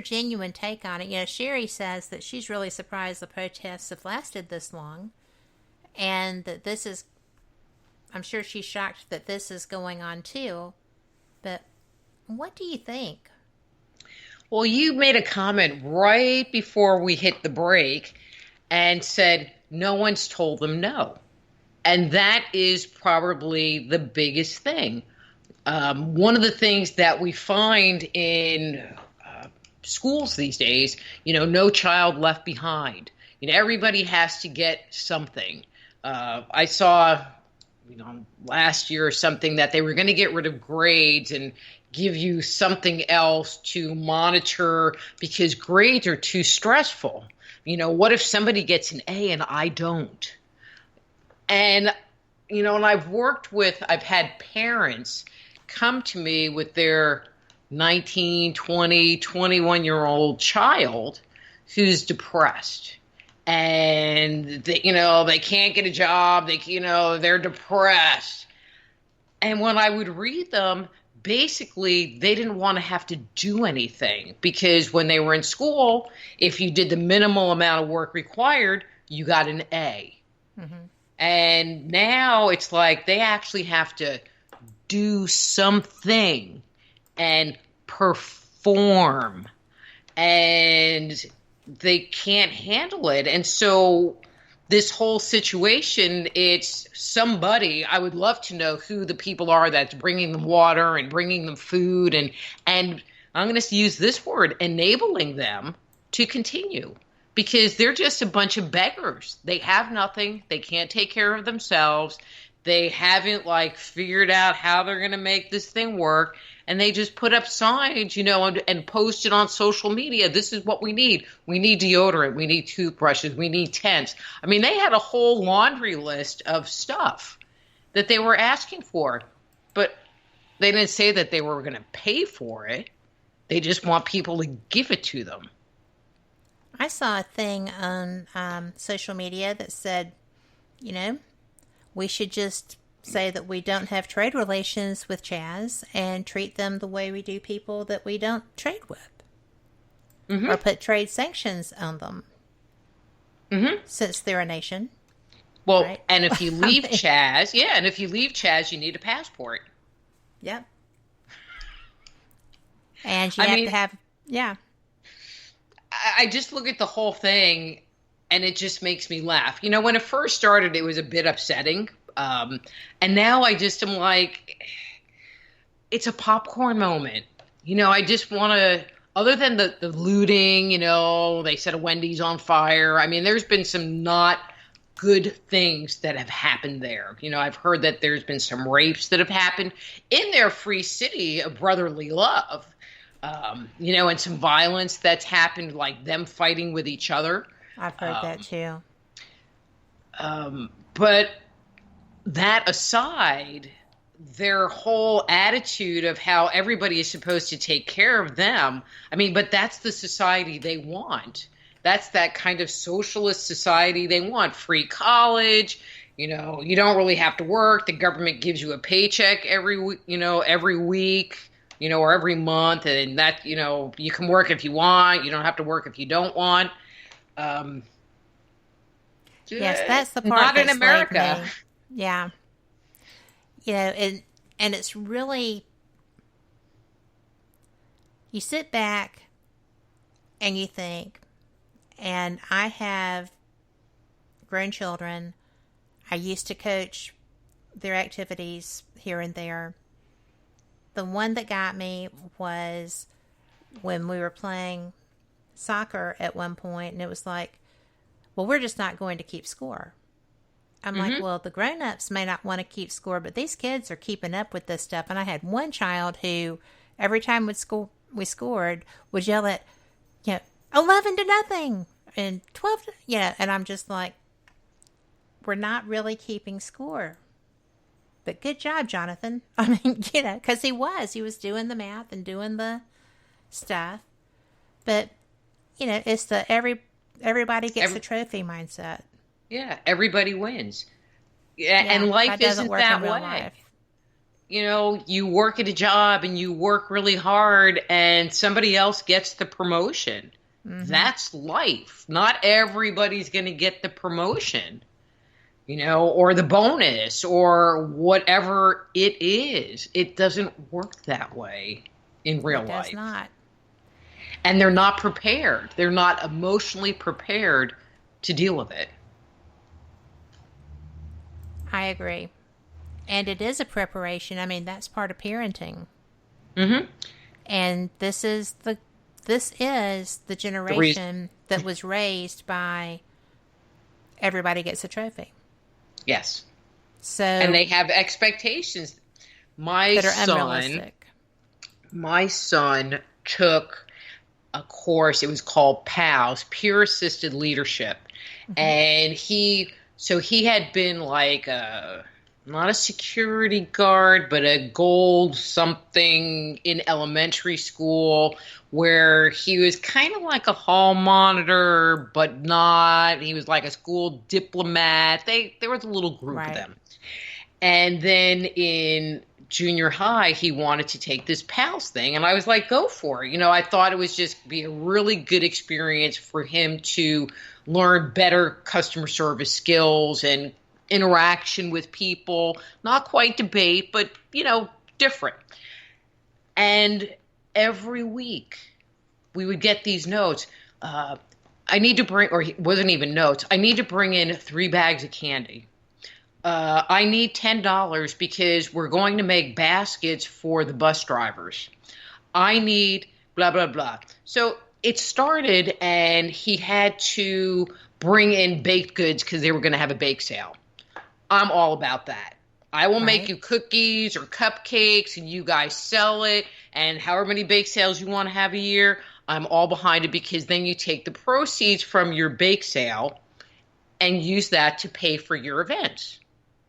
genuine take on it? Sherry says that she's really surprised the protests have lasted this long. And that this is, I'm sure she's shocked that this is going on too. But what do you think? Well, you made a comment right before we hit the break and said no one's told them no. And that is probably the biggest thing. One of the things that we find in schools these days, no child left behind. Everybody has to get something. I saw, last year or something that they were going to get rid of grades and give you something else to monitor because grades are too stressful. What if somebody gets an A and I don't? And, and I've had parents come to me with their 19, 20, 21-year-old child who's depressed. And, they can't get a job. They're depressed. And when I would read them, basically, they didn't want to have to do anything because when they were in school, if you did the minimal amount of work required, you got an A. Mm-hmm. And now it's like they actually have to do something and perform, and they can't handle it. And so this whole situation, it's somebody, I would love to know who the people are that's bringing them water and bringing them food and I'm going to use this word, enabling them to continue because they're just a bunch of beggars. They have nothing. They can't take care of themselves. They haven't figured out how they're going to make this thing work. And they just put up signs, and post it on social media. This is what we need. We need deodorant. We need toothbrushes. We need tents. I mean, they had a whole laundry list of stuff that they were asking for. But they didn't say that they were going to pay for it. They just want people to give it to them. I saw a thing on social media that said, we should just say that we don't have trade relations with Chaz and treat them the way we do people that we don't trade with. Mm-hmm. Or put trade sanctions on them. Mm-hmm. Since they're a nation. Well, right? And if you leave Chaz, you need a passport. Yep. And you have to have, I just look at the whole thing and it just makes me laugh. When it first started, it was a bit upsetting. And now I just am like, it's a popcorn moment. I just want to, other than the looting, they set a Wendy's on fire. I mean, there's been some not good things that have happened there. I've heard that there's been some rapes that have happened in their free city of brotherly love, and some violence that's happened, like them fighting with each other. I've heard that too. But that aside, their whole attitude of how everybody is supposed to take care of them, but that's the society they want. That's that kind of socialist society they want. Free college, you don't really have to work. The government gives you a paycheck every week, or every month, and that, you can work if you want. You don't have to work if you don't want. Yes, that's the part not in that's America. Me. Yeah. And it's really, you sit back and you think, and I have grown children. I used to coach their activities here and there. The one that got me was when we were playing soccer at one point, and it was like, well, we're just not going to keep score. I'm like, well, the grown-ups may not want to keep score, but these kids are keeping up with this stuff. And I had one child who, every time we scored, would yell at, 11-0 and 12, and I'm just like, we're not really keeping score. But good job, Jonathan. I mean, because he was doing the math and doing the stuff. But, it's the everybody gets the trophy mindset. Yeah, everybody wins. Yeah, and life isn't that way. Life. You work at a job and you work really hard and somebody else gets the promotion. Mm-hmm. That's life. Not everybody's going to get the promotion, or the bonus or whatever it is. It doesn't work that way in real life. It does not. And they're not prepared. They're not emotionally prepared to deal with it. I agree. And it is a preparation. I mean, that's part of parenting. Mm-hmm. And this is the generation that was raised by everybody gets a trophy. Yes. So, and they have expectations. My son took a course. It was called PALS, Peer Assisted Leadership. Mm-hmm. And he had been like not a security guard, but a gold something in elementary school, where he was kind of like a hall monitor, but not. He was like a school diplomat. There was a little group of them. And then in junior high, he wanted to take this PALS thing. And I was like, go for it. I thought it was just be a really good experience for him to learn better customer service skills and interaction with people. Not quite debate, but, different. And every week we would get these notes. I need to bring, or it wasn't even notes, I need to bring in 3 bags of candy. I need $10 because we're going to make baskets for the bus drivers. I need blah, blah, blah. So it started, and he had to bring in baked goods because they were going to have a bake sale. I'm all about that. I will make you cookies or cupcakes, and you guys sell it, and however many bake sales you want to have a year, I'm all behind it, because then you take the proceeds from your bake sale and use that to pay for your events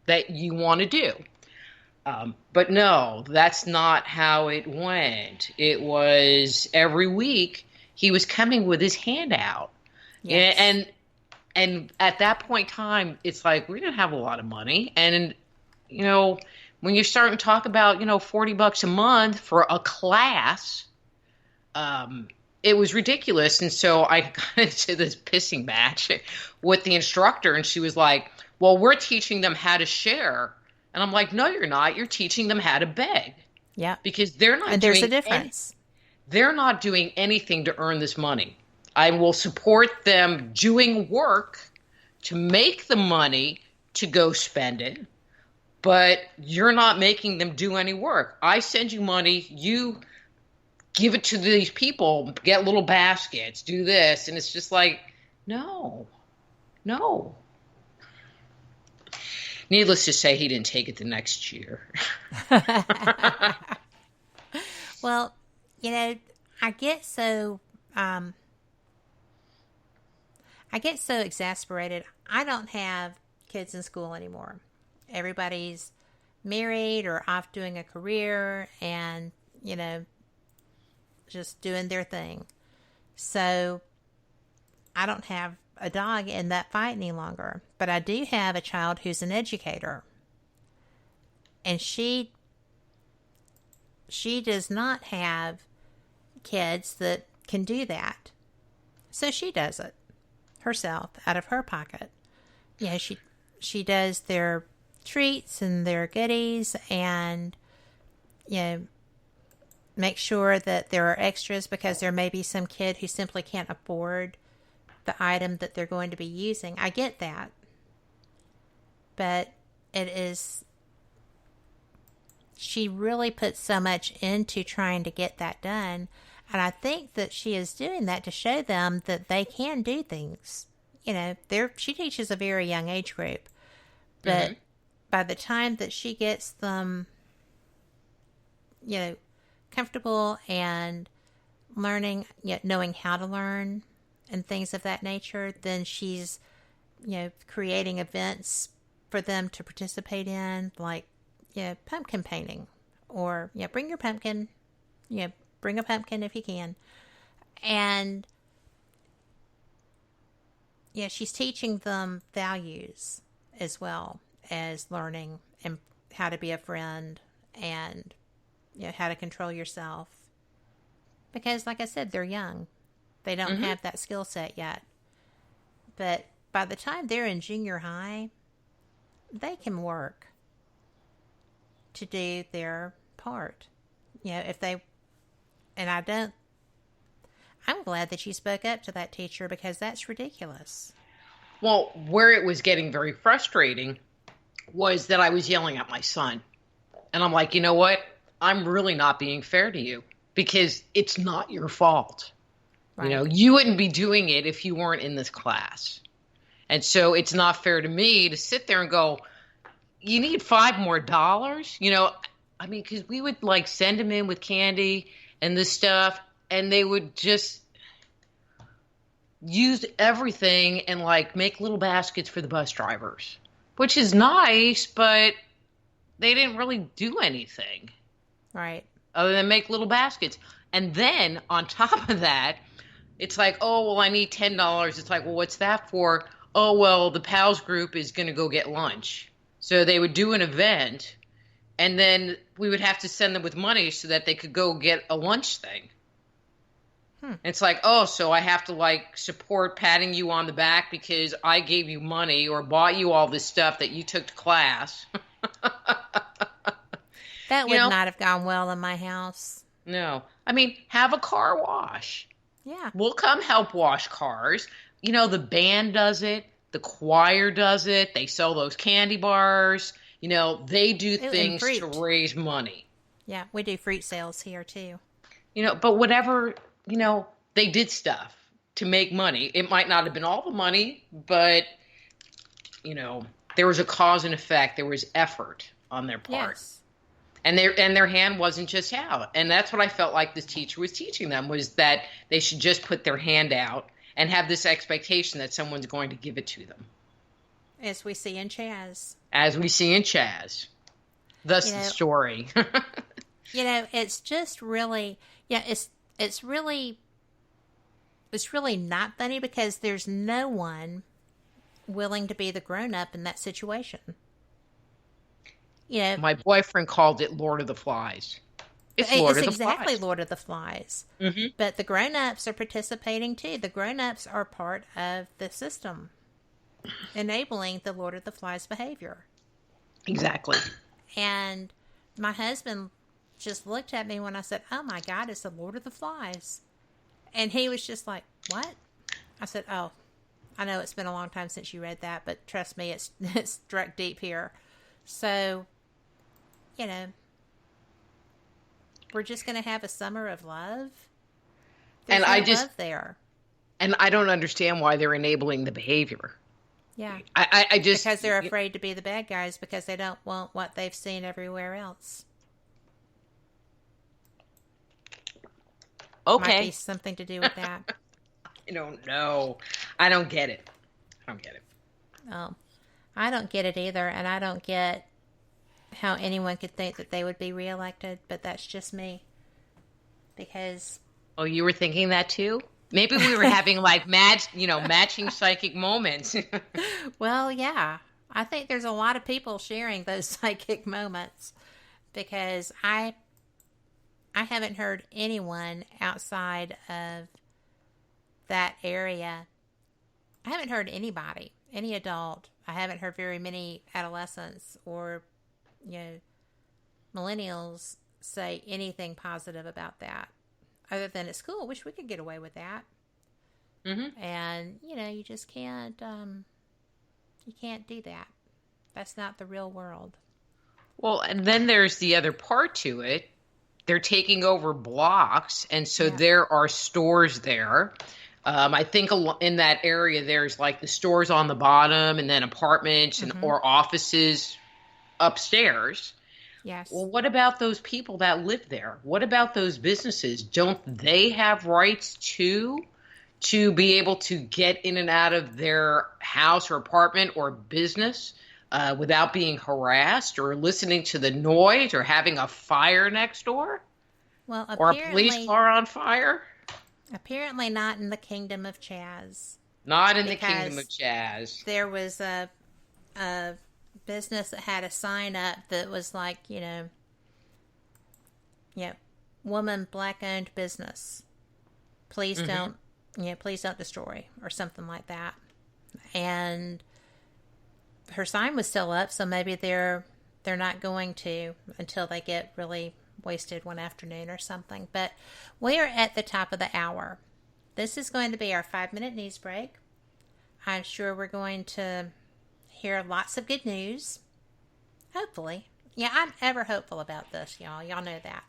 that you want to do. But no, that's not how it went. It was every week he was coming with his hand out. Yes. And at that point in time, it's like, we didn't have a lot of money. And, when you're starting to talk about, $40 a month for a class, it was ridiculous. And so I got into this pissing match with the instructor, and she was like, well, we're teaching them how to share. And I'm like, no, you're not. You're teaching them how to beg. Yeah. Because they're not. And there's a difference. They're not doing anything to earn this money. I will support them doing work to make the money to go spend it, but you're not making them do any work. I send you money, you give it to these people, get little baskets, do this, and it's just like, no. Needless to say, he didn't take it the next year. Well, I get so exasperated. I don't have kids in school anymore. Everybody's married or off doing a career and, just doing their thing. So I don't have a dog in that fight any longer. But I do have a child who's an educator. And she does not have kids that can do that. So she does it herself out of her pocket. She does their treats and their goodies, and make sure that there are extras, because there may be some kid who simply can't afford the item that they're going to be using. I get that. But she really puts so much into trying to get that done. And I think that she is doing that to show them that they can do things. she teaches a very young age group, but by the time that she gets them, comfortable and learning, knowing how to learn and things of that nature, then she's, creating events for them to participate in, like, pumpkin painting, or, bring your pumpkin, bring a pumpkin if you can. And, she's teaching them values as well as learning and how to be a friend and, how to control yourself. Because, like I said, they're young. They don't have that skill set yet. But by the time they're in junior high, they can work to do their part. If they... And I'm glad that you spoke up to that teacher, because that's ridiculous. Well, where it was getting very frustrating was that I was yelling at my son. And I'm like, you know what? I'm really not being fair to you, because it's not your fault. Right. You wouldn't be doing it if you weren't in this class. And so it's not fair to me to sit there and go, you need $5 more? Because we would like send them in with candy and this stuff, and they would just use everything and like make little baskets for the bus drivers, which is nice, but they didn't really do anything. Right. Other than make little baskets. And then on top of that, it's like, oh, well, I need $10. It's like, well, what's that for? Oh, well, the PALS group is going to go get lunch. So they would do an event, and then we would have to send them with money so that they could go get a lunch thing. It's like, oh, so I have to like support patting you on the back because I gave you money or bought you all this stuff that you took to class. That would not have gone well in my house. No. Have a car wash. Yeah. We'll come help wash cars. The band does it. The choir does it. They sell those candy bars. They do things to raise money. Yeah, we do fruit sales here too. But whatever, they did stuff to make money. It might not have been all the money, but, there was a cause and effect. There was effort on their part. Yes. And their hand wasn't just out. And that's what I felt like this teacher was teaching them, was that they should just put their hand out and have this expectation that someone's going to give it to them. As we see in Chaz. Thus the story. It's just really, it's really not funny, because there's no one willing to be the grown-up in that situation. My boyfriend called it Lord of the Flies. It's exactly Lord of the Flies. Mm-hmm. But the grown-ups are participating too. The grown-ups are part of the system, enabling the Lord of the Flies behavior. Exactly. And my husband just looked at me when I said, oh my God, it's the Lord of the Flies. And he was just like, what? I said, oh, I know it's been a long time since you read that, but trust me, it's struck deep here. So, we're just going to have a summer of love. There's love there. And I don't understand why they're enabling the behavior. Yeah. I just... Because they're afraid to be the bad guys, because they don't want what they've seen everywhere else. Okay. Might be something to do with that. I don't know. I don't get it. Oh, I don't get it either, and I don't get how anyone could think that they would be reelected, but that's just me. Because... Oh, you were thinking that too? Maybe we were having like matching psychic moments. Well, yeah. I think there's a lot of people sharing those psychic moments, because I haven't heard anyone outside of that area. I haven't heard anybody, any adult. I haven't heard very many adolescents or, millennials say anything positive about that. Other than at school, wish we could get away with that. Mm-hmm. And, you just can't, you can't do that. That's not the real world. Well, and then there's the other part to it. They're taking over blocks, and so there are stores there. I think in that area, there's like the stores on the bottom and then apartments and or offices upstairs. Yes. Well, what about those people that live there? What about those businesses? Don't they have rights too, to be able to get in and out of their house or apartment or business without being harassed or listening to the noise or having a fire next door? Well, or a police car on fire? Apparently not in the Kingdom of Chaz. Not in the Kingdom of Chaz. There was a business that had a sign up that was like, woman, black-owned business. Please don't, please don't destroy, or something like that. And her sign was still up, so maybe they're not going to until they get really wasted one afternoon or something. But we are at the top of the hour. This is going to be our 5-minute news break. I'm sure we're going to hear lots of good news. Hopefully. Yeah, I'm ever hopeful about this, y'all. Y'all know that.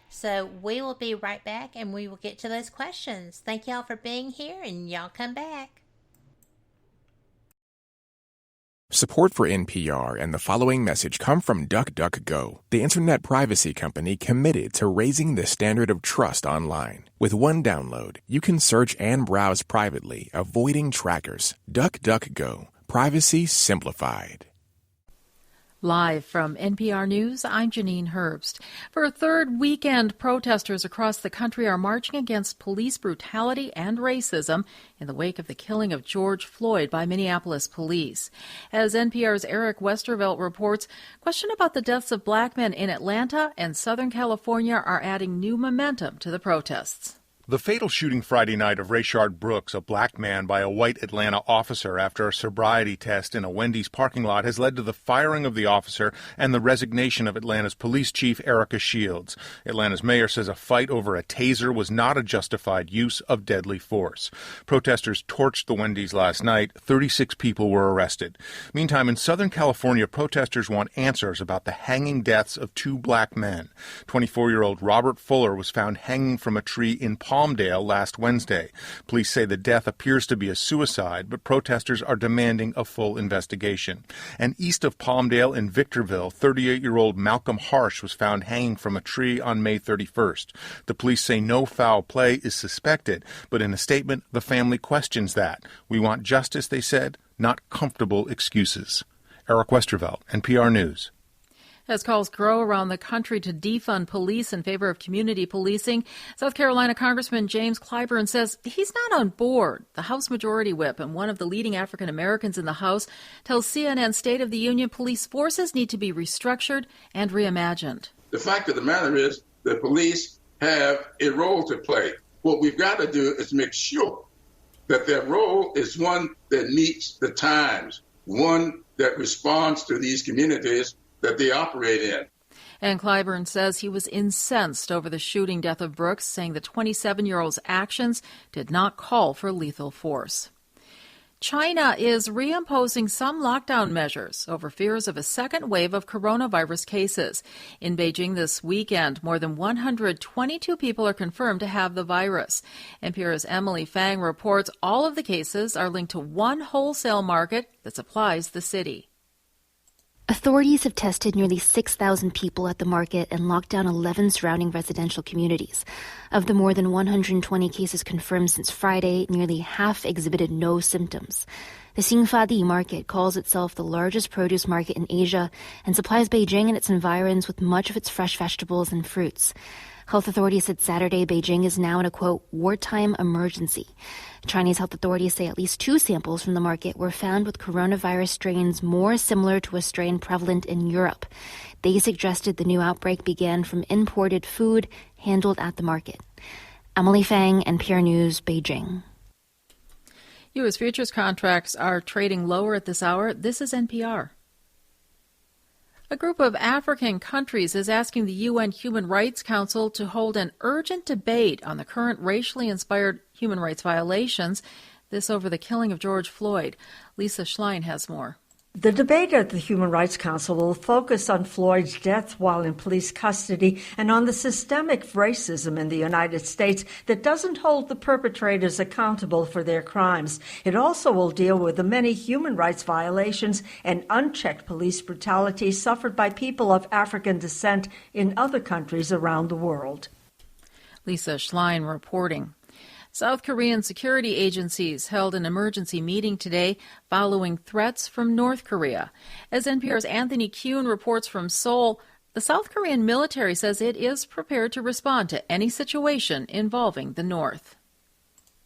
So we will be right back, and we will get to those questions. Thank y'all for being here, and y'all come back. Support for NPR and the following message come from DuckDuckGo, the internet privacy company committed to raising the standard of trust online. With one download, you can search and browse privately, avoiding trackers. DuckDuckGo. Privacy simplified. Live from NPR News, I'm Janine Herbst. For a third weekend, protesters across the country are marching against police brutality and racism in the wake of the killing of George Floyd by Minneapolis police. As NPR's Eric Westervelt reports, question about the deaths of black men in Atlanta and Southern California are adding new momentum to the protests. The fatal shooting Friday night of Rayshard Brooks, a black man, by a white Atlanta officer after a sobriety test in a Wendy's parking lot has led to the firing of the officer and the resignation of Atlanta's police chief, Erica Shields. Atlanta's mayor says a fight over a taser was not a justified use of deadly force. Protesters torched the Wendy's last night. 36 people were arrested. Meantime, in Southern California, protesters want answers about the hanging deaths of 2 black men. 24-year-old Robert Fuller was found hanging from a tree in Palmdale last Wednesday. Police say the death appears to be a suicide, but protesters are demanding a full investigation. And east of Palmdale in Victorville, 38-year-old Malcolm Harsh was found hanging from a tree on May 31st. The police say no foul play is suspected, but in a statement, the family questions that. We want justice, they said, not comfortable excuses. Eric Westervelt, NPR News. As calls grow around the country to defund police in favor of community policing, South Carolina Congressman James Clyburn says he's not on board. The House Majority Whip and one of the leading African Americans in the House tells CNN State of the Union police forces need to be restructured and reimagined. The fact of the matter is that police have a role to play. What we've got to do is make sure that their role is one that meets the times, one that responds to these communities that they operate in. And Clyburn says he was incensed over the shooting death of Brooks, saying the 27-year-old's actions did not call for lethal force. China is reimposing some lockdown measures over fears of a second wave of coronavirus cases. In Beijing this weekend, more than 122 people are confirmed to have the virus. NPR's Emily Fang reports all of the cases are linked to one wholesale market that supplies the city. Authorities have tested nearly 6,000 people at the market and locked down 11 surrounding residential communities. Of the more than 120 cases confirmed since Friday, nearly half exhibited no symptoms. The Xingfadi market calls itself the largest produce market in Asia and supplies Beijing and its environs with much of its fresh vegetables and fruits. Health authorities said Saturday Beijing is now in a, quote, wartime emergency. Chinese health authorities say at least 2 samples from the market were found with coronavirus strains more similar to a strain prevalent in Europe. They suggested the new outbreak began from imported food handled at the market. Emily Fang, NPR News, Beijing. U.S. futures contracts are trading lower at this hour. This is NPR. A group of African countries is asking the UN Human Rights Council to hold an urgent debate on the current racially inspired human rights violations, this over the killing of George Floyd. Lisa Schlein has more. The debate at the Human Rights Council will focus on Floyd's death while in police custody and on the systemic racism in the United States that doesn't hold the perpetrators accountable for their crimes. It also will deal with the many human rights violations and unchecked police brutality suffered by people of African descent in other countries around the world. Lisa Schlein reporting. South Korean security agencies held an emergency meeting today following threats from North Korea. As NPR's Anthony Kuhn reports from Seoul, the South Korean military says it is prepared to respond to any situation involving the North.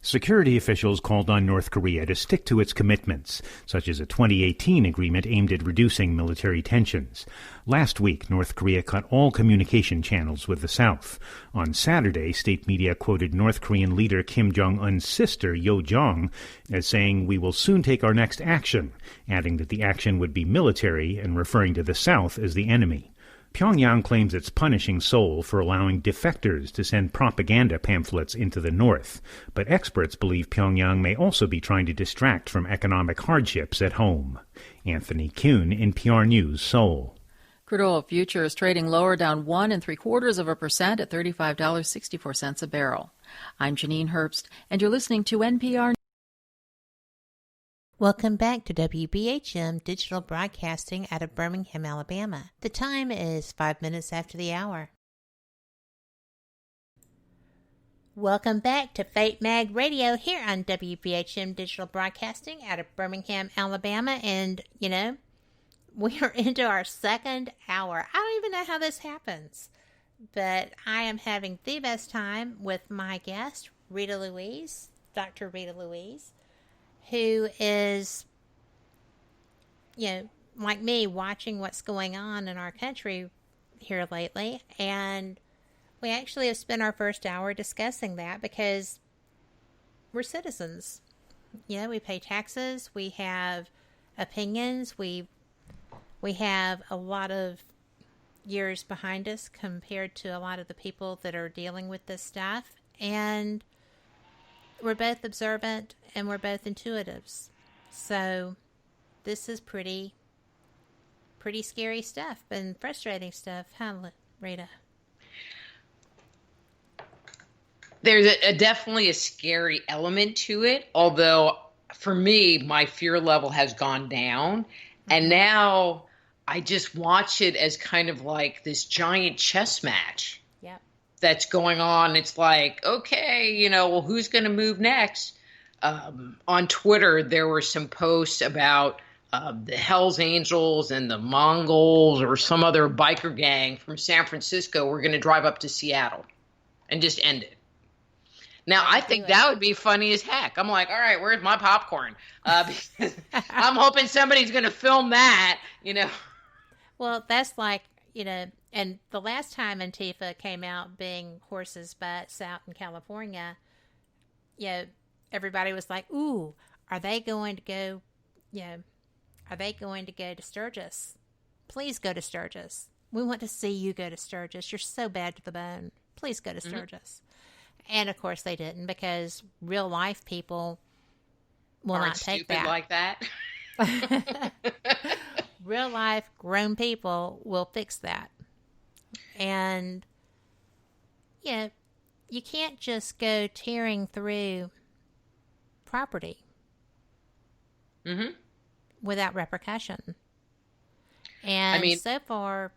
Security officials called on North Korea to stick to its commitments, such as a 2018 agreement aimed at reducing military tensions. Last week, North Korea cut all communication channels with the South. On Saturday, state media quoted North Korean leader Kim Jong-un's sister, Yo Jong, as saying, "We will soon take our next action," adding that the action would be military and referring to the South as the enemy. Pyongyang claims it's punishing Seoul for allowing defectors to send propaganda pamphlets into the north, but experts believe Pyongyang may also be trying to distract from economic hardships at home. Anthony Kuhn, NPR News, Seoul. Crude oil futures trading lower, down 1 3/4% at $35.64 a barrel. I'm Janine Herbst, and you're listening to NPR. Welcome back to WBHM Digital Broadcasting out of Birmingham, Alabama. The time is 5 minutes after the hour. Welcome back to Fate Mag Radio here on WBHM Digital Broadcasting out of Birmingham, Alabama. And, we are into our second hour. I don't even know how this happens, but I am having the best time with my guest, Rita Louise, Dr. Rita Louise, who is, like me, watching what's going on in our country here lately. And we actually have spent our first hour discussing that because we're citizens. We pay taxes, we have opinions, we have a lot of years behind us compared to a lot of the people that are dealing with this stuff. And we're both observant and we're both intuitives. So this is pretty scary stuff and frustrating stuff, huh, Rita? There's definitely a scary element to it, although for me, my fear level has gone down. And now I just watch it as kind of like this giant chess match. That's going on. It's like, okay, well, who's going to move next? On Twitter, there were some posts about the Hells Angels and the Mongols or some other biker gang from San Francisco were going to drive up to Seattle and just end it. Now, I think that would be funny as heck. I'm like, all right, where's my popcorn? Because I'm hoping somebody's going to film that, Well, that's like, and the last time Antifa came out being horses' butts out in California, everybody was like, ooh, are they going to go to Sturgis? Please go to Sturgis. We want to see you go to Sturgis. You're so bad to the bone. Please go to Sturgis. And, of course, they didn't because real-life people will not take that. Like that. Real-life grown people will fix that. And, you can't just go tearing through property without repercussion. And so far,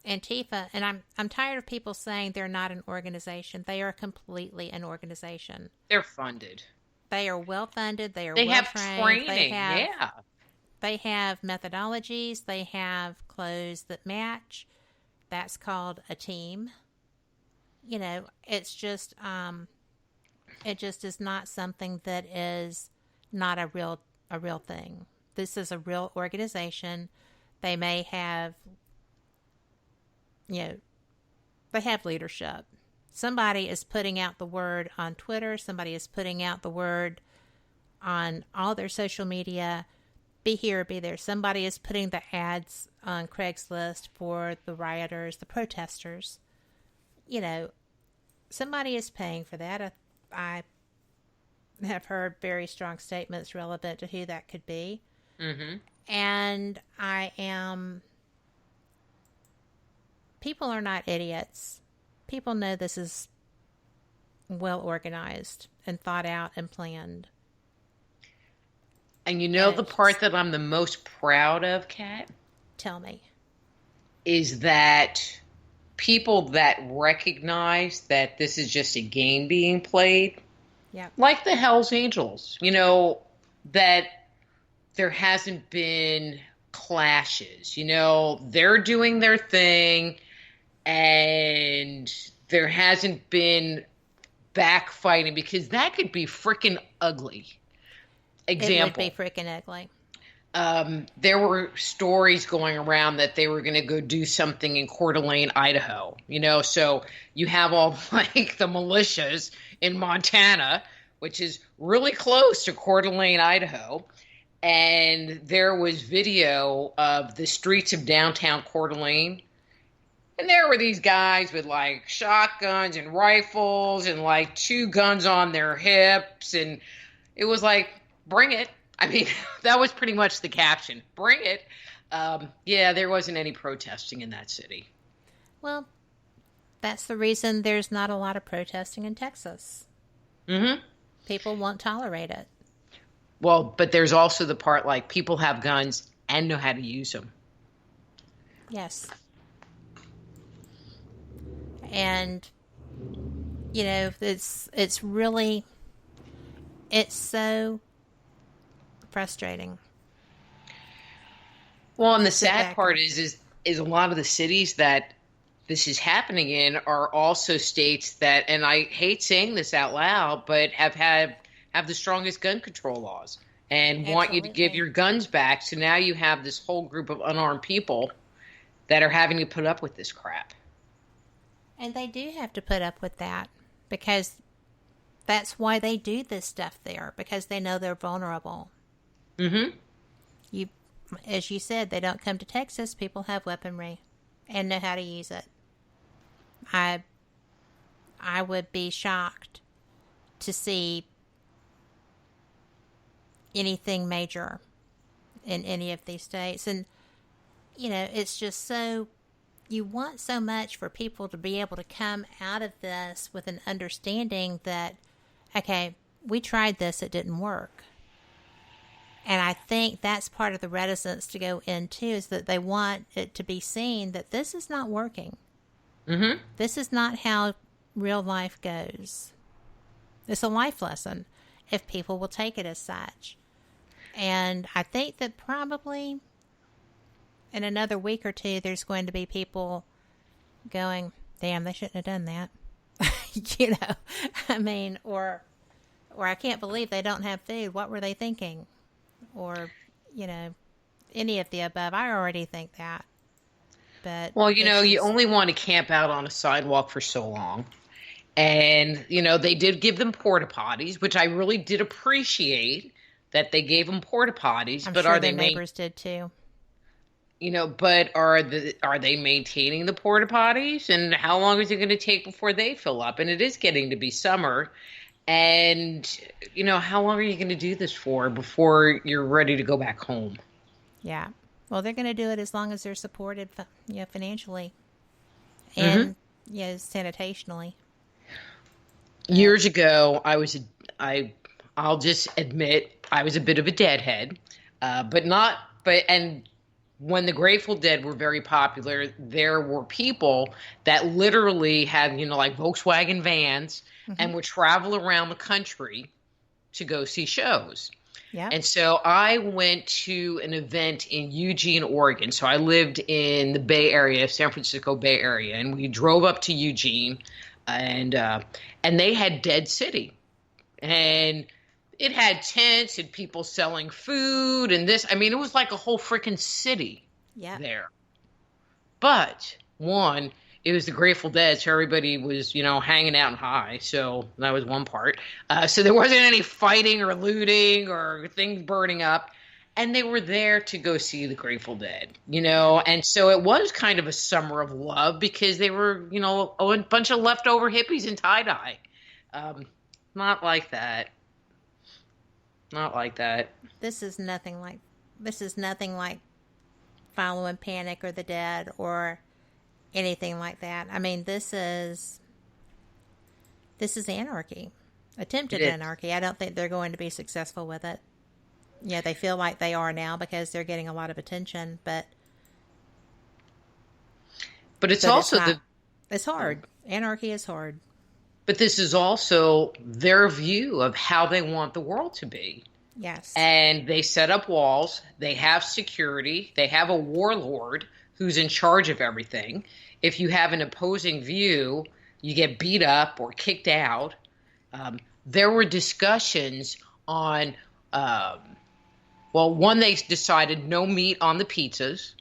Antifa, and I'm tired of people saying they're not an organization. They are completely an organization. They're funded. They are well funded. They well trained. Have training. They have methodologies. They have clothes that match. That's called a team. It's just it just is not something that is not a real thing. This is a real organization. They may have they have leadership. Somebody is putting out the word on Twitter. Somebody is putting out the word on all their social media. Be here, be there. Somebody is putting the ads on Craigslist for the rioters, the protesters. Somebody is paying for that. have heard very strong statements relevant to who that could be. Mm-hmm. And people are not idiots. People know this is well organized and thought out and planned. And you know the part that I'm the most proud of, Kat? Tell me. Is that people that recognize that this is just a game being played, like the Hells Angels, you know, that there hasn't been clashes. You know, they're doing their thing, and there hasn't been backfighting, because that could be freaking ugly. Example. It would be freaking ugly. There were stories going around that they were going to go do something in Coeur d'Alene, Idaho. You know, so you have all like the militias in Montana, which is really close to Coeur d'Alene, Idaho. And there was video of the streets of downtown Coeur d'Alene. And there were these guys with like shotguns and rifles and like 2 guns on their hips. And it was like, bring it. I mean, that was pretty much the caption. Bring it. Yeah, there wasn't any protesting in that city. Well, that's the reason there's not a lot of protesting in Texas. Mm-hmm. People won't tolerate it. Well, but there's also the part like people have guns and know how to use them. Yes. And, you know, it's so frustrating. Well, and the sad part is a lot of the cities that this is happening in are also states that, and I hate saying this out loud, but have the strongest gun control laws and want you to give your guns back. So now you have this whole group of unarmed people that are having to put up with this crap. And they do have to put up with that, because that's why they do this stuff there, because they know they're vulnerable. Mm-hmm. As you said, they don't come to Texas. People have weaponry and know how to use it. I would be shocked to see anything major in any of these states. And, you know, it's just so, you want so much for people to be able to come out of this with an understanding that, okay, we tried this, it didn't work. And I think that's part of the reticence to go into, is that they want it to be seen that this is not working. Mm-hmm. This is not how real life goes. It's a life lesson if people will take it as such. And I think that probably in another week or two, there's going to be people going, damn, they shouldn't have done that. You know, I mean, or I can't believe they don't have food. What were they thinking? Or, you know, any of the above. I already think that. But well, you know, you only want to camp out on a sidewalk for so long. And, you know, they did give them porta potties, which I really did appreciate that they gave them porta potties. I'm but sure are their they neighbors did too. You know, but are they maintaining the porta potties? And how long is it going to take before they fill up? And it is getting to be summer. And, you know, how long are you going to do this for before you're ready to go back home? Yeah. Well, they're going to do it as long as they're supported, you know, financially and, you know, sanitationally. Years ago, I'll just admit I was a bit of a deadhead, and when the Grateful Dead were very popular, there were people that literally had, you know, like Volkswagen vans and would travel around the country to go see shows. Yeah. And so I went to an event in Eugene, Oregon. So I lived in the Bay Area, San Francisco Bay Area, and we drove up to Eugene, and they had Dead City, and it had tents and people selling food and this. I mean, it was like a whole freaking city there. But one, it was the Grateful Dead, so everybody was, you know, hanging out and high. So that was one part. So there wasn't any fighting or looting or things burning up. And they were there to go see the Grateful Dead, you know. And so it was kind of a summer of love, because they were, you know, a bunch of leftover hippies in tie-dye. Not like that Not like that. This is nothing like following Panic or the Dead or anything like that. I mean, this is anarchy. Attempted anarchy. I don't think they're going to be successful with it. Yeah, they feel like they are now because they're getting a lot of attention, but it's hard. Anarchy is hard. But this is also their view of how they want the world to be. Yes. And they set up walls. They have security. They have a warlord who's in charge of everything. If you have an opposing view, you get beat up or kicked out. There were discussions on, one, they decided no meat on the pizzas.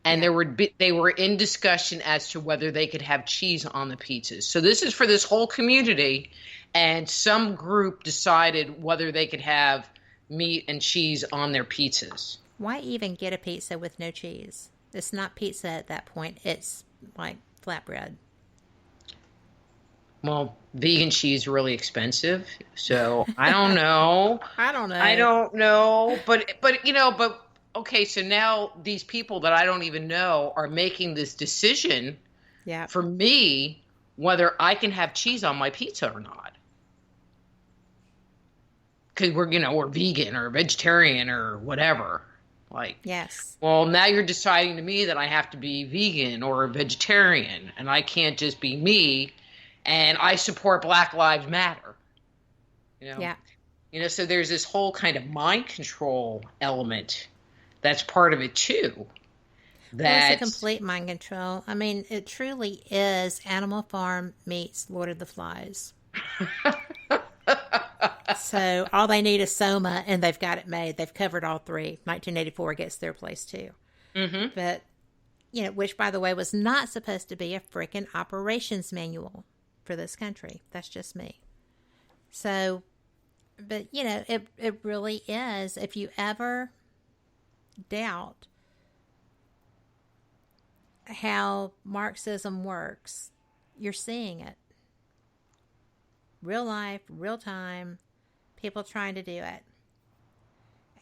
And they were in discussion as to whether they could have cheese on the pizzas. So this is for this whole community, and some group decided whether they could have meat and cheese on their pizzas. Why even get a pizza with no cheese? It's not pizza at that point. It's like flatbread. Well, vegan cheese is really expensive, so I don't know. I don't know. But okay, so now these people that I don't even know are making this decision for me whether I can have cheese on my pizza or not. Because we're vegan or vegetarian or whatever. Yes. Well, now you're deciding to me that I have to be vegan or a vegetarian, and I can't just be me, and I support Black Lives Matter. Yeah. So there's this whole kind of mind control element that's part of it too. It's a complete mind control. I mean, it truly is Animal Farm meets Lord of the Flies. So all they need is Soma, and they've got it made. They've covered all three. 1984 gets their place too. Mm-hmm. But, which, by the way, was not supposed to be a frickin' operations manual for this country. That's just me. So, but, it really is. If you ever doubt how Marxism works, you're seeing it. Real life, real time, people trying to do it.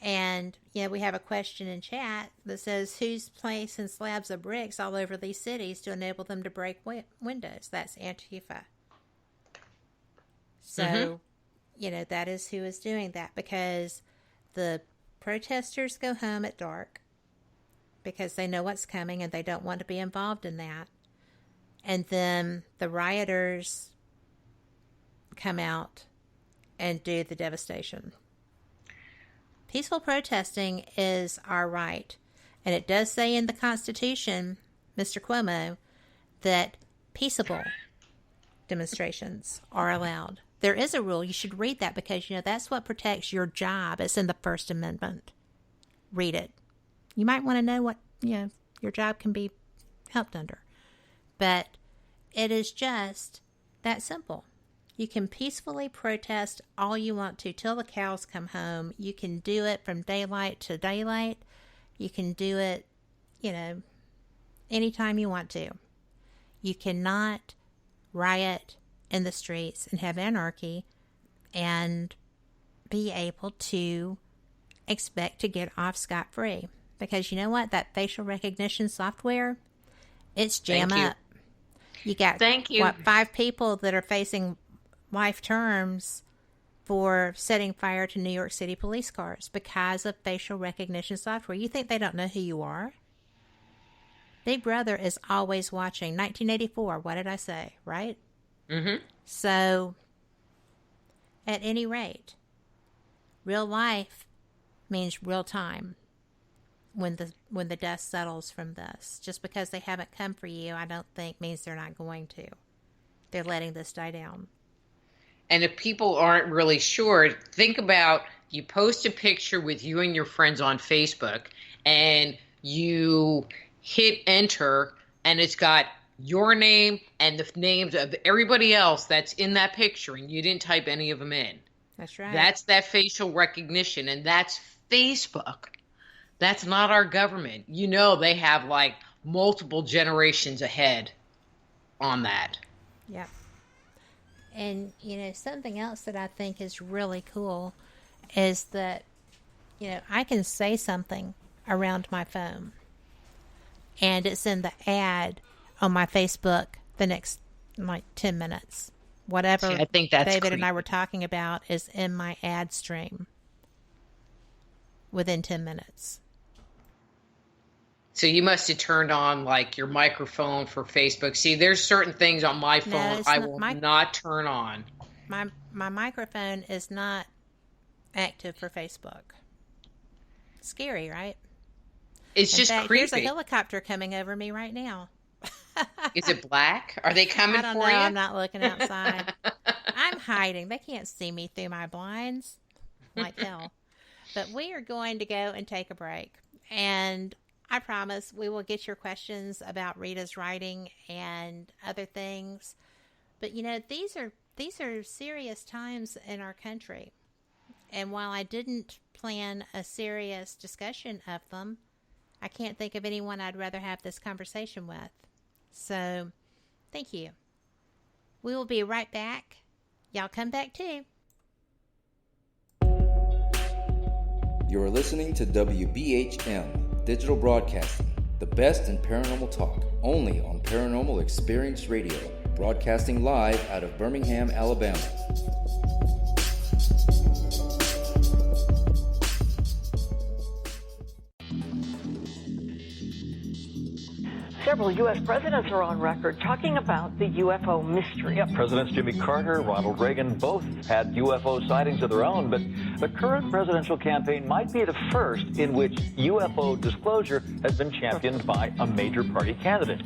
And, we have a question in chat that says, who's placing slabs of bricks all over these cities to enable them to break windows? That's Antifa. So, that is who is doing that, because the protesters go home at dark because they know what's coming and they don't want to be involved in that. And then the rioters come out and do the devastation. Peaceful protesting is our right. And it does say in the Constitution, Mr. Cuomo, that peaceable demonstrations are allowed. There is a rule. You should read that because, that's what protects your job. It's in the First Amendment. Read it. You might want to know what, your job can be helped under. But it is just that simple. You can peacefully protest all you want to till the cows come home. You can do it from daylight to daylight. You can do it, anytime you want to. You cannot riot in the streets and have anarchy and be able to expect to get off scot-free. Because you know what? That facial recognition software, it's jam up. You got, 5 people that are facing life terms for setting fire to New York City police cars because of facial recognition software. You think they don't know who you are? Big Brother is always watching. 1984, what did I say, right? Mm-hmm. So, at any rate, real life means real time when the dust settles from this. Just because they haven't come for you, I don't think means they're not going to. They're letting this die down. And if people aren't really sure, think about, you post a picture with you and your friends on Facebook, and you hit enter, and it's got your name and the names of everybody else that's in that picture, and you didn't type any of them in. That's right. That's that facial recognition, and that's Facebook. That's not our government. They have multiple generations ahead on that. Yep. And, something else that I think is really cool, is that, I can say something around my phone and it's in the ad on my Facebook the next 10 minutes. Whatever I think that's David creepy. and I were talking about is in my ad stream within 10 minutes. So you must have turned on your microphone for Facebook. See, there's certain things on my phone I will not turn on. My microphone is not active for Facebook. Scary, right? It's just creepy. Here's a helicopter coming over me right now. Is it black? Are they coming for you? I don't know. I'm not looking outside. I'm hiding. They can't see me through my blinds like hell. But we are going to go and take a break. And I promise we will get your questions about Rita's writing and other things. But, these are serious times in our country. And while I didn't plan a serious discussion of them, I can't think of anyone I'd rather have this conversation with. So, thank you. We will be right back. Y'all come back too. You're listening to WBHM Digital Broadcasting, the best in paranormal talk, only on Paranormal Experience Radio, broadcasting live out of Birmingham, Alabama. Several U.S. presidents are on record talking about the UFO mystery. Yeah, Presidents Jimmy Carter, Ronald Reagan both had UFO sightings of their own, but the current presidential campaign might be the first in which UFO disclosure has been championed by a major party candidate.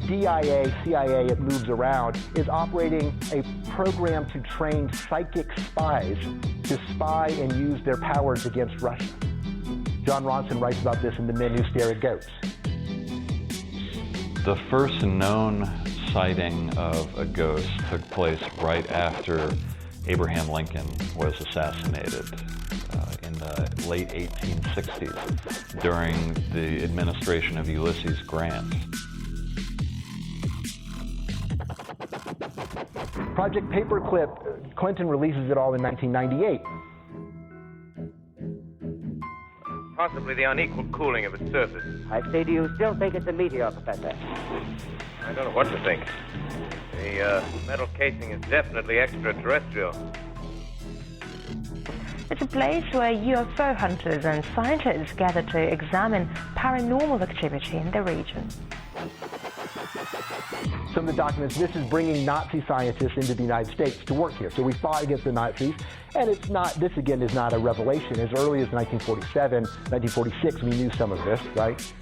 DIA, CIA, it moves around, is operating a program to train psychic spies to spy and use their powers against Russia. John Ronson writes about this in The Men Who Stare at Goats. The first known sighting of a ghost took place right after Abraham Lincoln was assassinated in the late 1860s during the administration of Ulysses Grant. Project Paperclip, Clinton releases it all in 1998. Possibly the unequal cooling of its surface. I say, do you still think it's a meteor, Professor? I don't know what to think. The metal casing is definitely extraterrestrial. It's a place where UFO hunters and scientists gather to examine paranormal activity in the region. Some of the documents, this is bringing Nazi scientists into the United States to work here. So we fought against the Nazis, and it's not, this again is not a revelation. As early as 1947, 1946, we knew some of this, right?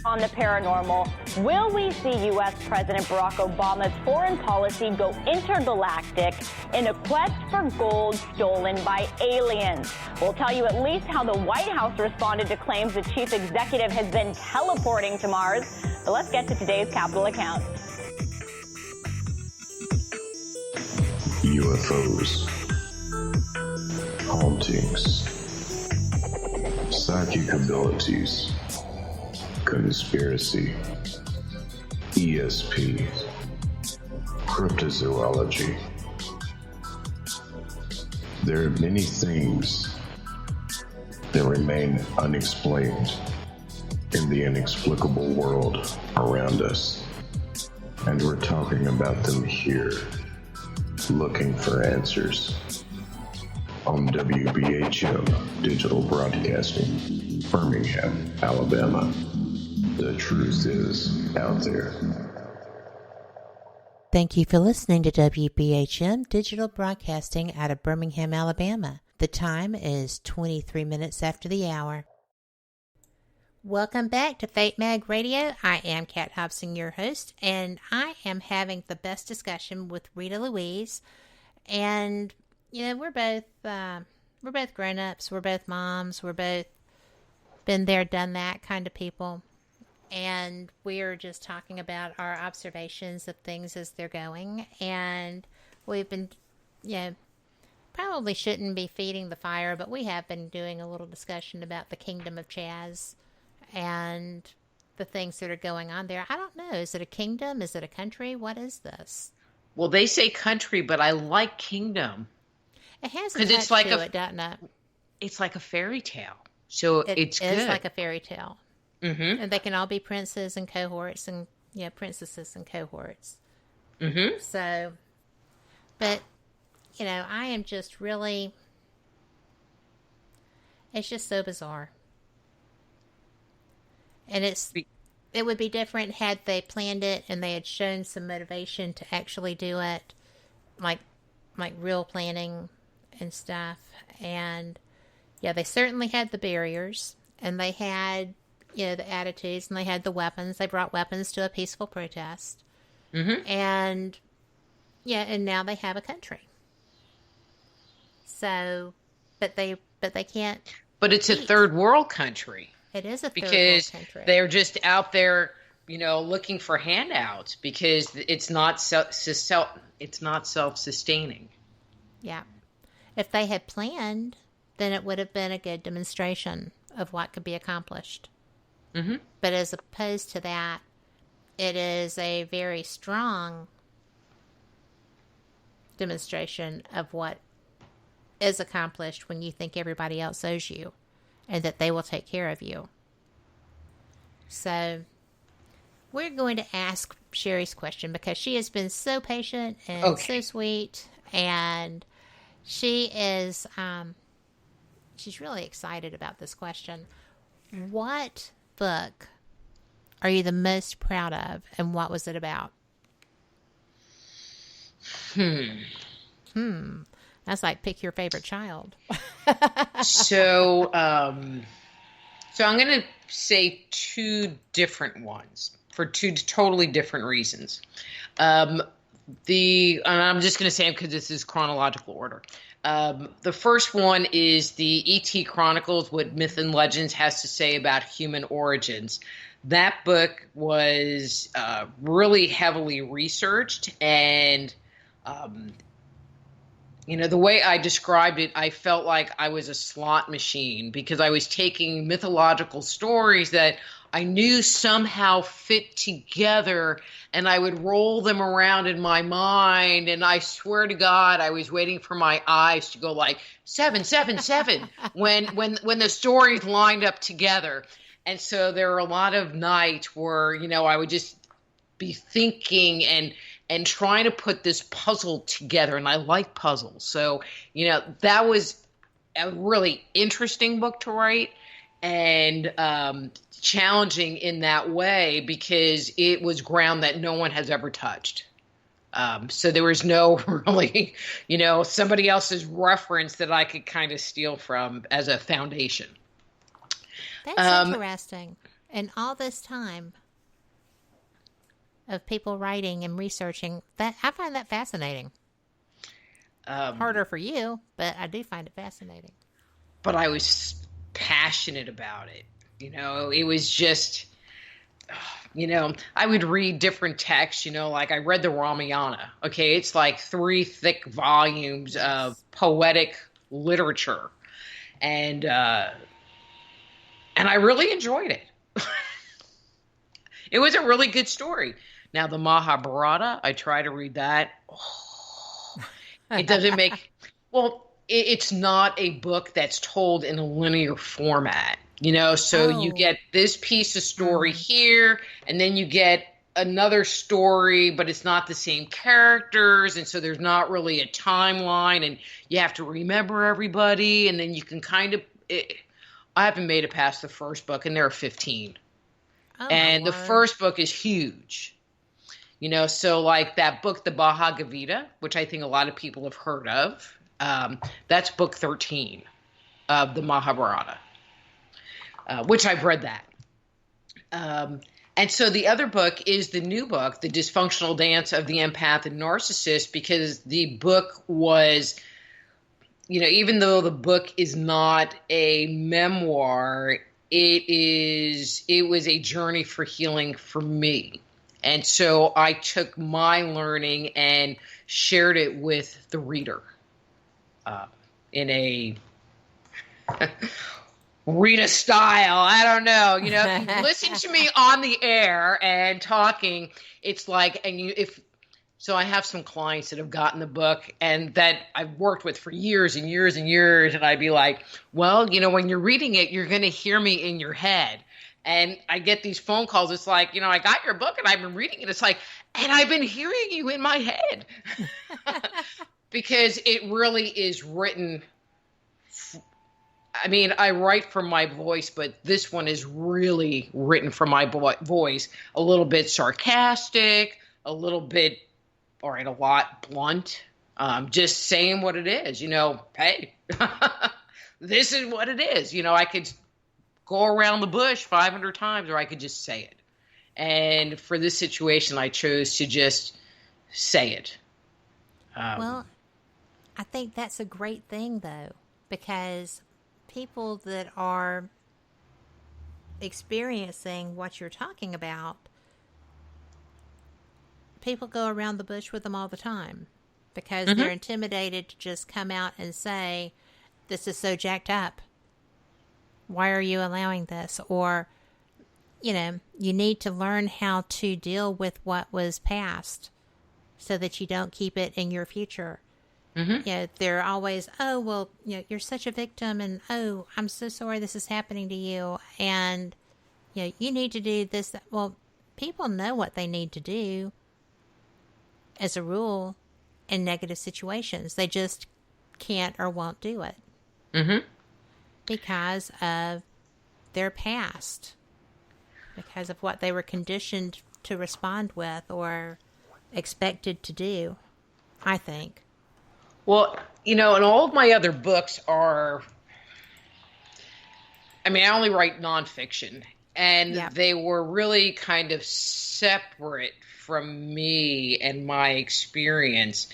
On the paranormal, will we see U.S. President Barack Obama's foreign policy go intergalactic in a quest for gold stolen by aliens? We'll tell you at least how the White House responded to claims the chief executive has been teleporting to Mars. But let's get to today's Capitol account. UFOs, hauntings, psychic abilities, conspiracy, ESP, cryptozoology. There are many things that remain unexplained in the inexplicable world around us, and we're talking about them here, looking for answers on WBHM Digital Broadcasting, Birmingham, Alabama. The truth is out there. Thank you for listening to WBHM Digital Broadcasting out of Birmingham, Alabama. The time is 23 minutes after the hour. Welcome back to Fate Mag Radio. I am Kat Hobson, your host, and I am having the best discussion with Rita Louise. And we're both grown-ups. We're both moms. We're both been there, done that kind of people. And we're just talking about our observations of things as they're going. And we've been, probably shouldn't be feeding the fire, but we have been doing a little discussion about the kingdom of Chaz and the things that are going on there. I don't know. Is it a kingdom? Is it a country? What is this? Well, they say country, but I like kingdom. It has a touch to it, doesn't it? It's like a fairy tale. So it's good. It's like a fairy tale. Mm-hmm. And they can all be princes and cohorts and princesses and cohorts. Mm-hmm. So, but, I am just really, it's just so bizarre. And it would be different had they planned it and they had shown some motivation to actually do it, like real planning and stuff. And yeah, they certainly had the barriers, and they had, the attitudes, and they had the weapons. They brought weapons to a peaceful protest. Mm-hmm. And and now they have a country. So, but they can't. But it's a third world country. It is a third world country. Because they're just out there, looking for handouts because it's not self-sustaining. Yeah. If they had planned, then it would have been a good demonstration of what could be accomplished. Mm-hmm. But as opposed to that, it is a very strong demonstration of what is accomplished when you think everybody else owes you and that they will take care of you. So we're going to ask Sherry's question because she has been so patient and so sweet, and she is she's really excited about this question. What book are you the most proud of, and what was it about? That's like pick your favorite child. So I'm going to say two different ones for two totally different reasons. And I'm just going to say them because this is chronological order. The first one is the E.T. Chronicles, What Myth and Legends Has to Say About Human Origins. That book was really heavily researched, and the way I described it, I felt like I was a slot machine because I was taking mythological stories that I knew somehow fit together, and I would roll them around in my mind, and I swear to God, I was waiting for my eyes to go like 7, 7, 7 when the stories lined up together. And so there were a lot of nights where, I would just be thinking and trying to put this puzzle together, and I like puzzles. So, that was a really interesting book to write, and challenging in that way because it was ground that no one has ever touched. So there was no really, somebody else's reference that I could kind of steal from as a foundation. That's interesting. And all this time of people writing and researching, that I find that fascinating. Harder for you, but I do find it fascinating. But I was passionate about it. It was just, I would read different texts, like I read the Ramayana. Okay, it's like 3 thick volumes of poetic literature. And I really enjoyed it. It was a really good story. Now, the Mahabharata, I try to read that. It doesn't make... Well, it's not a book that's told in a linear format, So you get this piece of story here, and then you get another story, but it's not the same characters, and so there's not really a timeline, and you have to remember everybody, and then you can kind of... I haven't made it past the first book, and there are 15. And the first book is huge. So like that book, the Bhagavad Gita, which I think a lot of people have heard of, that's book 13 of the Mahabharata, which I've read that. And so the other book is the new book, The Dysfunctional Dance of the Empath A Narcissist, because the book was... even though the book is not a memoir, it was a journey for healing for me. And so I took my learning and shared it with the reader in a Rita style. I don't know. If you listen to me on the air and talking, it's like, and So I have some clients that have gotten the book and that I've worked with for years and years and years. And I'd be like, well, you know, when you're reading it, you're going to hear me in your head. And I get these phone calls. It's like, you know, I got your book and I've been reading it. It's like, and I've been hearing you in my head. Because it really is written. I mean, I write from my voice, but this one is really written from my voice. A little bit sarcastic, a little bit, all right, a lot blunt. Just saying what it is, you know, hey, this is what it is. You know, I could go around the bush 500 times or I could just say it. And for this situation, I chose to just say it. Well, I think that's a great thing, though, because people that are experiencing what you're talking about, people go around the bush with them all the time because they're intimidated to just come out and say, this is so jacked up. Why are you allowing this? Or, you know, you need to learn how to deal with what was past so that you don't keep it in your future. You know, they're always, oh, well, you know, you're such a victim and, oh, I'm so sorry this is happening to you. And, you know, you need to do this. Well, people know what they need to do as a rule in negative situations. They just can't or won't do it because of their past, because of what they were conditioned to respond with or expected to do, I think. Well, you know, and all of my other books are, I mean, I only write nonfiction, and they were really kind of separate from me and my experience.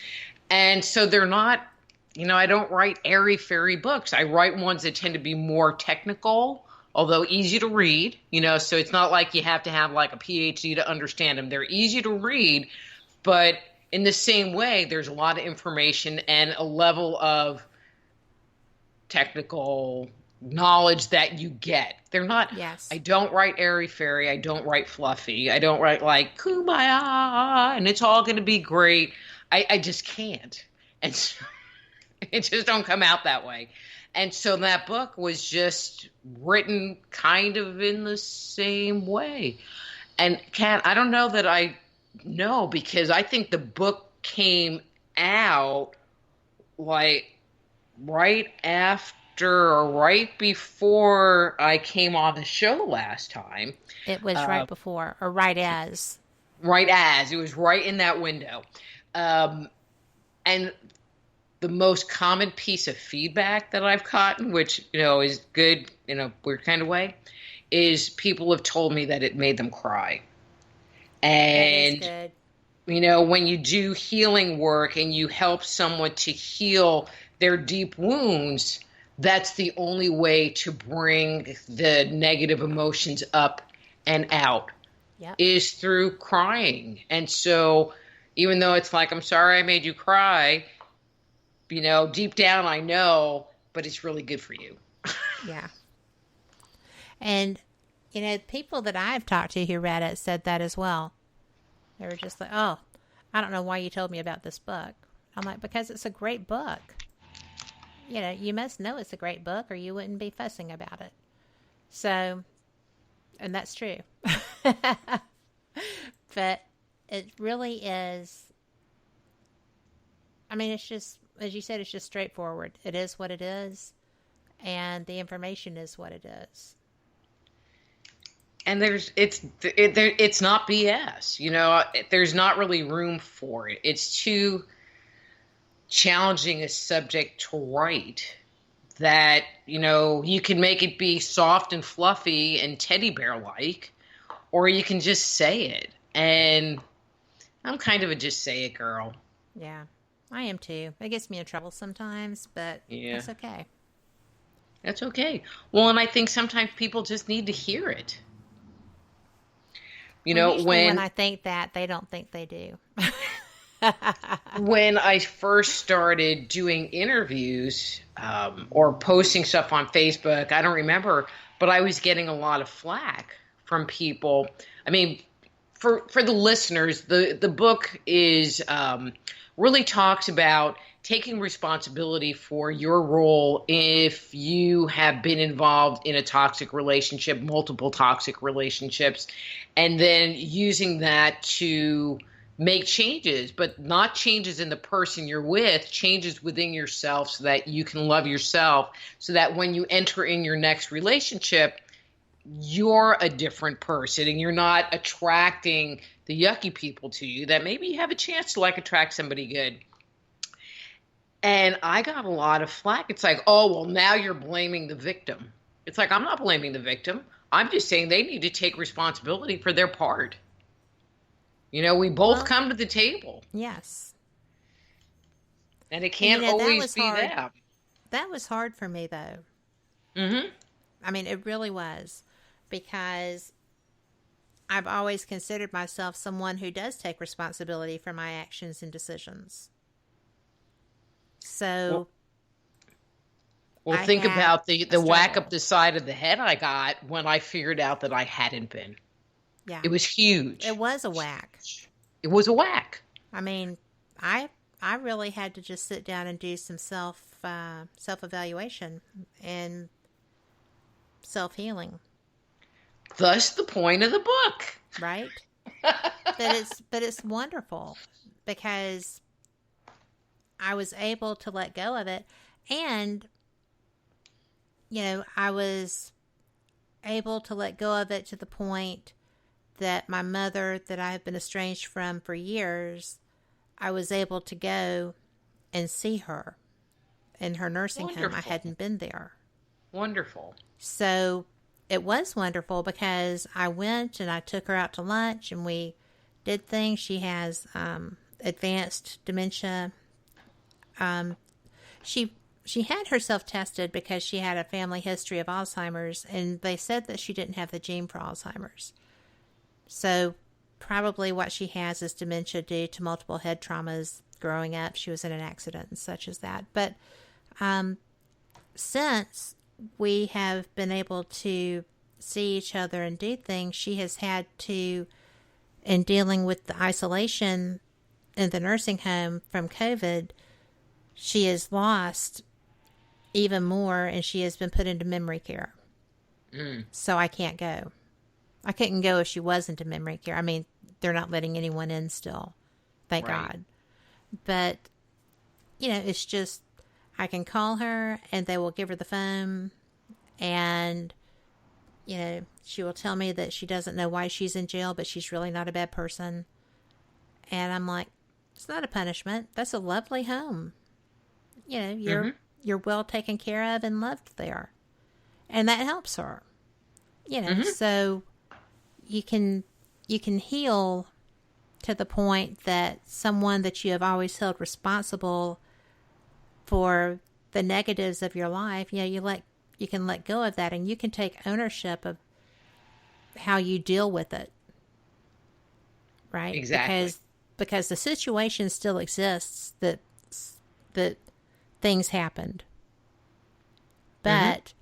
And so they're not, you know, I don't write airy-fairy books. I write ones that tend to be more technical, although easy to read, you know, so it's not like you have to have like a Ph.D. to understand them. They're easy to read, but in the same way, there's a lot of information and a level of technical knowledge that you get. They're not, I don't write airy-fairy. I don't write fluffy. I don't write like kumbaya and it's all going to be great. I just can't. And so, it just don't come out that way. And so that book was just written kind of in the same way. And Kat, I don't know that I know, because I think the book came out like right after or right before I came on the show last time. It was right before or right as. Right as. It was right in that window. And the most common piece of feedback that I've gotten, which, you know, is good in a weird kind of way, is people have told me that it made them cry. And, you know, when you do healing work and you help someone to heal their deep wounds, that's the only way to bring the negative emotions up and out is through crying. And so even though it's like, I'm sorry I made you cry, you know, deep down I know, but it's really good for you. Yeah. And, you know, people that I've talked to who read it said that as well. They were just like, oh, I don't know why you told me about this book. I'm like, because it's a great book. You know, you must know it's a great book or you wouldn't be fussing about it. So, and that's true. But it really is, I mean, it's just, as you said, it's just straightforward. It is what it is, and the information is what it is. And it's not BS, you know, there's not really room for it. It's too challenging a subject to write that, you know, you can make it be soft and fluffy and teddy bear-like, or you can just say it. And I'm kind of a just say it girl. Yeah, I am too. It gets me in trouble sometimes, but it's okay. That's okay. Well, and I think sometimes people just need to hear it. You know, when I think that, they don't think they do. When I first started doing interviews or posting stuff on Facebook, I don't remember, but I was getting a lot of flack from people. I mean, for the listeners, the book is really talks about taking responsibility for your role if you have been involved in a toxic relationship, multiple toxic relationships, and then using that to make changes, but not changes in the person you're with, changes within yourself so that you can love yourself, so that when you enter in your next relationship, you're a different person and you're not attracting the yucky people to you that maybe you have a chance to like attract somebody good. And I got a lot of flack. It's like, oh, well, now you're blaming the victim. It's like, I'm not blaming the victim. I'm just saying they need to take responsibility for their part. You know, we both come to the table. Yes. And it can't always be that. That was hard for me, though. Mm-hmm. I mean, it really was. Because I've always considered myself someone who does take responsibility for my actions and decisions. So, well, think about the whack up the side of the head I got when I figured out that I hadn't been. Yeah. It was huge. It was a whack. It was a whack. I mean, I really had to just sit down and do some self-evaluation and self-healing. Thus the point of the book. Right? But it's wonderful because I was able to let go of it, and I was able to let go of it to the point that my mother, that I have been estranged from for years, I was able to go and see her in her nursing home. I hadn't been there. Wonderful. So it was wonderful because I went and I took her out to lunch and we did things. She has advanced dementia. She had herself tested because she had a family history of Alzheimer's, and they said that she didn't have the gene for Alzheimer's. So probably what she has is dementia due to multiple head traumas growing up. She was in an accident and such as that. But since we have been able to see each other and do things, she has had to, in dealing with the isolation in the nursing home from COVID, she has lost even more, and she has been put into memory care. So I can't go. I couldn't go if she wasn't in memory care. I mean, they're not letting anyone in still. Thank God. But, it's just, I can call her and they will give her the phone, and, she will tell me that she doesn't know why she's in jail, but she's really not a bad person. And I'm like, it's not a punishment. That's a lovely home. You're well taken care of and loved there. And that helps her. So you can heal to the point that someone that you have always held responsible for the negatives of your life, you can let go of that, and you can take ownership of how you deal with it. Right? Exactly. Because the situation still exists, that things happened. But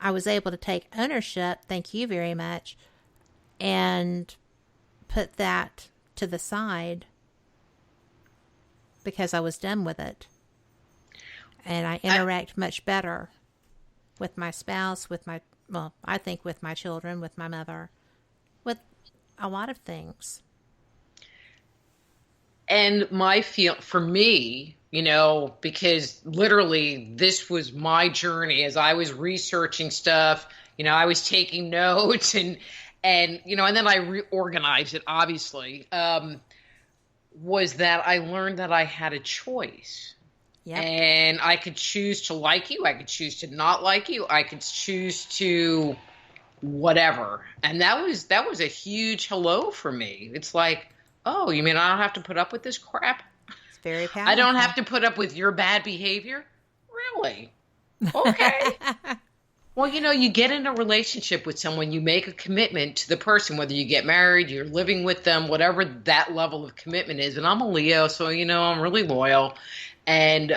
I was able to take ownership, thank you very much, and put that to the side because I was done with it. And I interact much better with my spouse, I think with my children, with my mother, with a lot of things. And for me, because literally this was my journey as I was researching stuff, I was taking notes and then I reorganized it, obviously, was that I learned that I had a choice. Yep. And I could choose to like you. I could choose to not like you. I could choose to whatever. And that was a huge hello for me. It's like, oh, you mean I don't have to put up with this crap? It's very powerful. I don't have to put up with your bad behavior? Really? Okay. Well, you get in a relationship with someone, you make a commitment to the person, whether you get married, you're living with them, whatever that level of commitment is. And I'm a Leo, so, I'm really loyal. And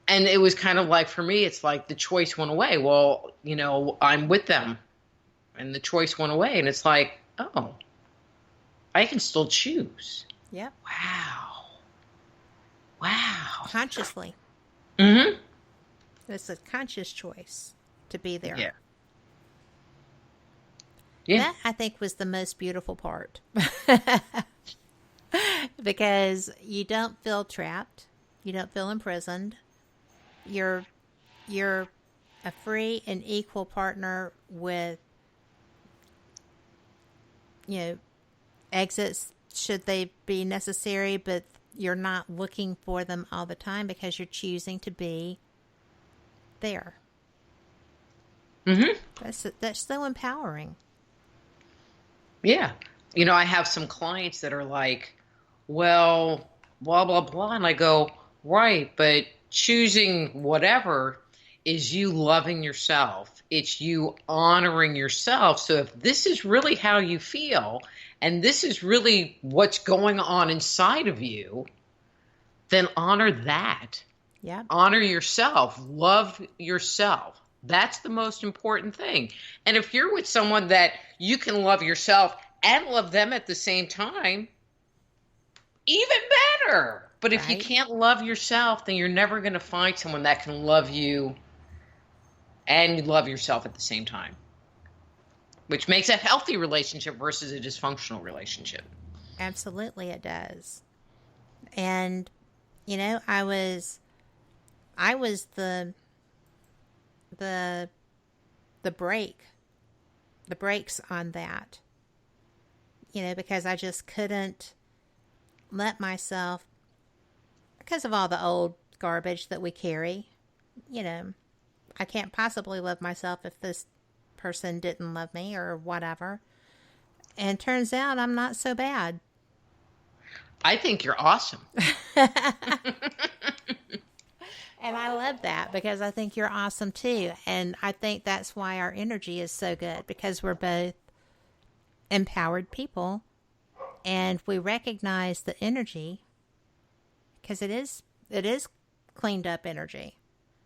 it was kind of like, for me, it's like the choice went away. Well, I'm with them and the choice went away. And it's like, oh, I can still choose. Yep. Wow. Consciously. Mm-hmm. It's a conscious choice to be there. Yeah. Yeah. That, I think, was the most beautiful part. Because you don't feel trapped. You don't feel imprisoned. You're a free and equal partner with, exits should they be necessary, but you're not looking for them all the time because you're choosing to be there. Mm-hmm. That's so empowering. Yeah. I have some clients that are like, well, blah, blah, blah. And I go, right, but choosing whatever is you loving yourself. It's you honoring yourself. So if this is really how you feel, and this is really what's going on inside of you, then honor that. Yeah. Honor yourself. Love yourself. That's the most important thing. And if you're with someone that you can love yourself and love them at the same time, even better. But if you can't love yourself, then you're never going to find someone that can love you and love yourself at the same time, which makes a healthy relationship versus a dysfunctional relationship. Absolutely, it does. And, I was the brakes on that, because I just couldn't let myself, because of all the old garbage that we carry, I can't possibly love myself if this person didn't love me or whatever. And turns out I'm not so bad. I think you're awesome. And I love that because I think you're awesome too. And I think that's why our energy is so good, because we're both empowered people and we recognize the energy, because it is cleaned up energy.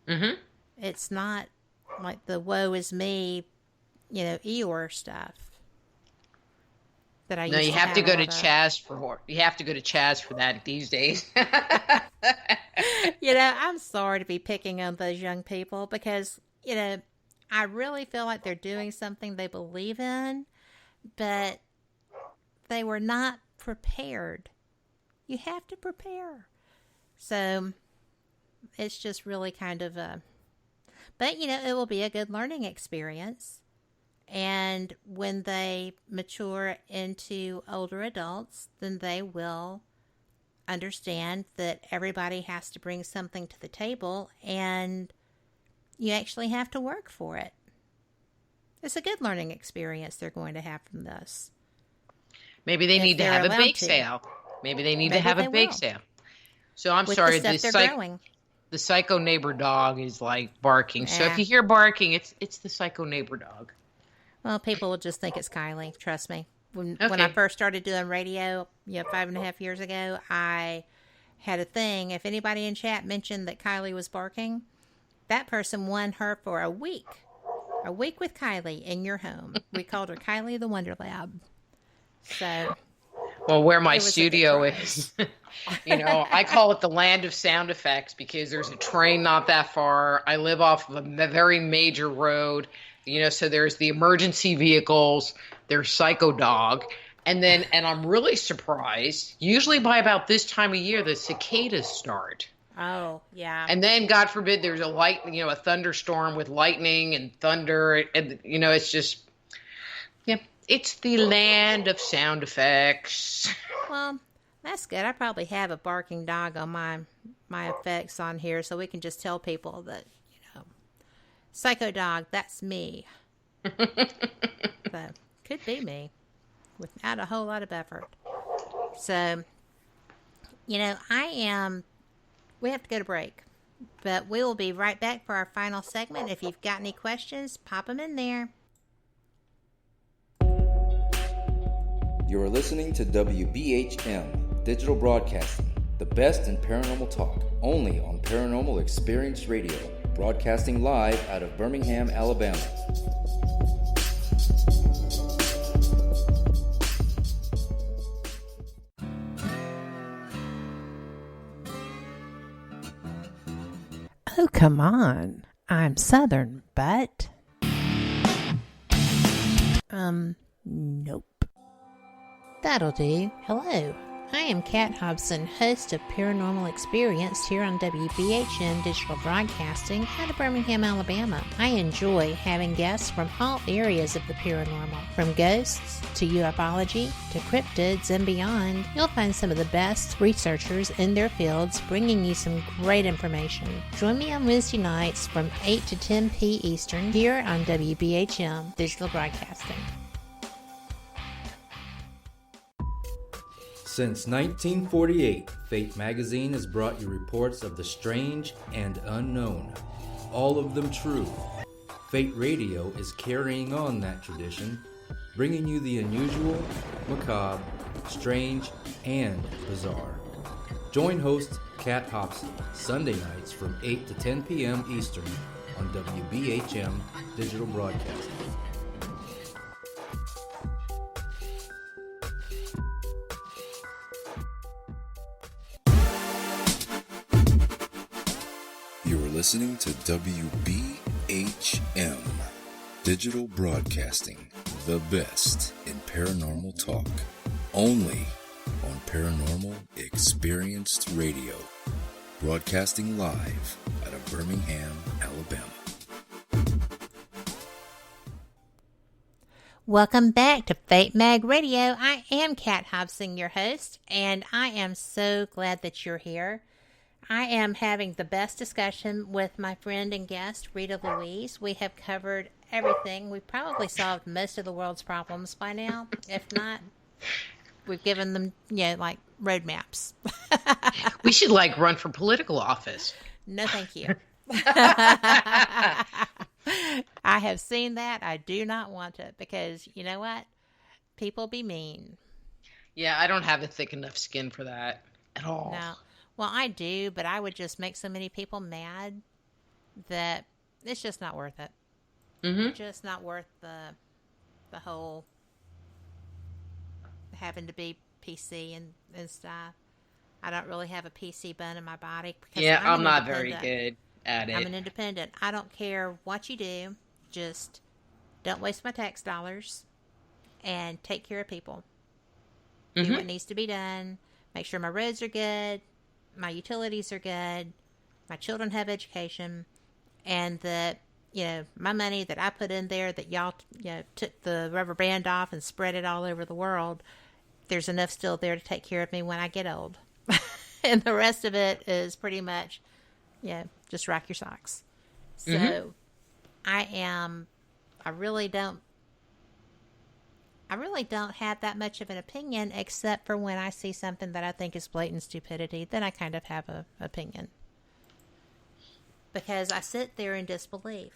Mm-hmm. It's not like the woe is me, Eeyore stuff. That I used you to have to go to all the- Chaz for. You have to go to Chaz for that these days. I'm sorry to be picking on those young people because, I really feel like they're doing something they believe in, but they were not prepared. You have to prepare. So it's just really kind of but it will be a good learning experience. And when they mature into older adults, then they will understand that everybody has to bring something to the table and you actually have to work for it. It's a good learning experience they're going to have from this. Maybe they need to have a bake sale. Maybe they need to have a bake sale. So I'm sorry, the psycho neighbor dog is like barking. So if you hear barking, it's the psycho neighbor dog. Well, people will just think it's Kylie. Trust me. When I first started doing radio, 5.5 years ago, I had a thing. If anybody in chat mentioned that Kylie was barking, that person won her for a week. A week with Kylie in your home. We called her Kylie the Wonder Lab. So, well, where my studio is, I call it the land of sound effects because there's a train not that far. I live off of a very major road. So there's the emergency vehicles, there's Psycho Dog, and I'm really surprised, usually by about this time of year, the cicadas start. Oh, yeah. And then, God forbid, there's a thunderstorm with lightning and thunder, and, it's just, it's the land of sound effects. Well, that's good. I probably have a barking dog on my effects on here, so we can just tell people that, Psycho Dog, that's me. But could be me without a whole lot of effort. So, we have to go to break, but we will be right back for our final segment. If you've got any questions, pop them in there. You're listening to WBHM Digital Broadcasting, the best in paranormal talk, only on Paranormal Experience Radio. Broadcasting live out of Birmingham, Alabama. Oh, come on. I'm Southern, but... Nope. That'll do. Hello. I am Kat Hobson, host of Paranormal Experience here on WBHM Digital Broadcasting out of Birmingham, Alabama. I enjoy having guests from all areas of the paranormal, from ghosts to ufology to cryptids and beyond. You'll find some of the best researchers in their fields bringing you some great information. Join me on Wednesday nights from 8 to 10 p. Eastern here on WBHM Digital Broadcasting. Since 1948, Fate magazine has brought you reports of the strange and unknown, all of them true. Fate Radio is carrying on that tradition, bringing you the unusual, macabre, strange, and bizarre. Join host Kat Hobson Sunday nights from 8 to 10 p.m. Eastern on WBHM Digital Broadcasting. Listening to WBHM Digital Broadcasting, the best in paranormal talk, only on Paranormal Experienced Radio, broadcasting live out of Birmingham, Alabama. Welcome back to Fate Mag Radio. I am Kat Hobson, your host, and I am so glad that you're here. I am having the best discussion with my friend and guest, Rita Louise. We have covered everything. We've probably solved most of the world's problems by now. If not, we've given them, like roadmaps. We should, run for political office. No, thank you. I have seen that. I do not want it because, you know what? People be mean. Yeah, I don't have a thick enough skin for that at all. No. Well, I do, but I would just make so many people mad that it's just not worth it. Mm-hmm. It's just not worth the whole having to be PC and stuff. I don't really have a PC bone in my body. Because I'm not very good at it. I'm an independent. I don't care what you do. Just don't waste my tax dollars and take care of people. Mm-hmm. Do what needs to be done. Make sure my roads are good. My utilities are good, my children have education, and that, my money that I put in there that y'all, took the rubber band off and spread it all over the world, there's enough still there to take care of me when I get old. And the rest of it is pretty much, just rock your socks. So I really don't have that much of an opinion, except for when I see something that I think is blatant stupidity. Then I kind of have an opinion. Because I sit there in disbelief.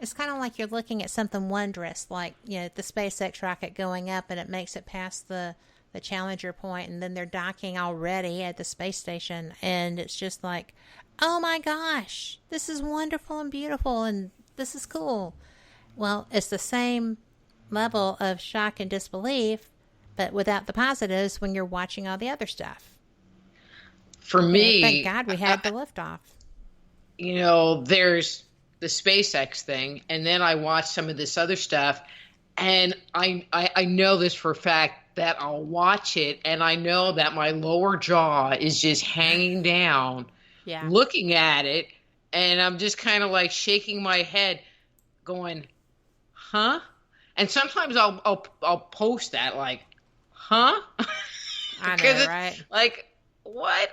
It's kind of like you're looking at something wondrous, like, the SpaceX rocket going up and it makes it past the Challenger point, and then they're docking already at the space station. And it's just like, oh my gosh, this is wonderful and beautiful and this is cool. Well, it's the same level of shock and disbelief, but without the positives when you're watching all the other stuff. For me, thank God we had the liftoff. There's the SpaceX thing, and then I watch some of this other stuff, and I know this for a fact that I'll watch it, and I know that my lower jaw is just hanging down, looking at it, and I'm just kind of like shaking my head, going, huh? And sometimes I'll post that like, huh? I know, right? Like, what?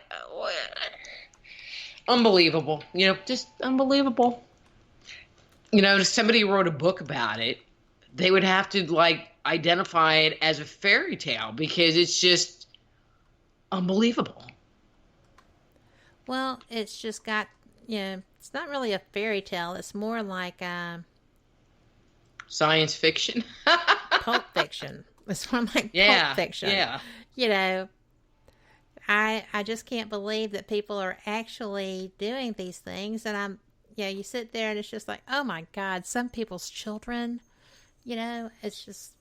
Unbelievable. Just unbelievable. If somebody wrote a book about it, they would have to identify it as a fairy tale because it's just unbelievable. Well, it's just got, it's not really a fairy tale. It's more like science fiction. Pulp fiction. It's more like pulp fiction. Yeah. I just can't believe that people are actually doing these things. And you sit there and it's just like, oh my God, some people's children, it's just,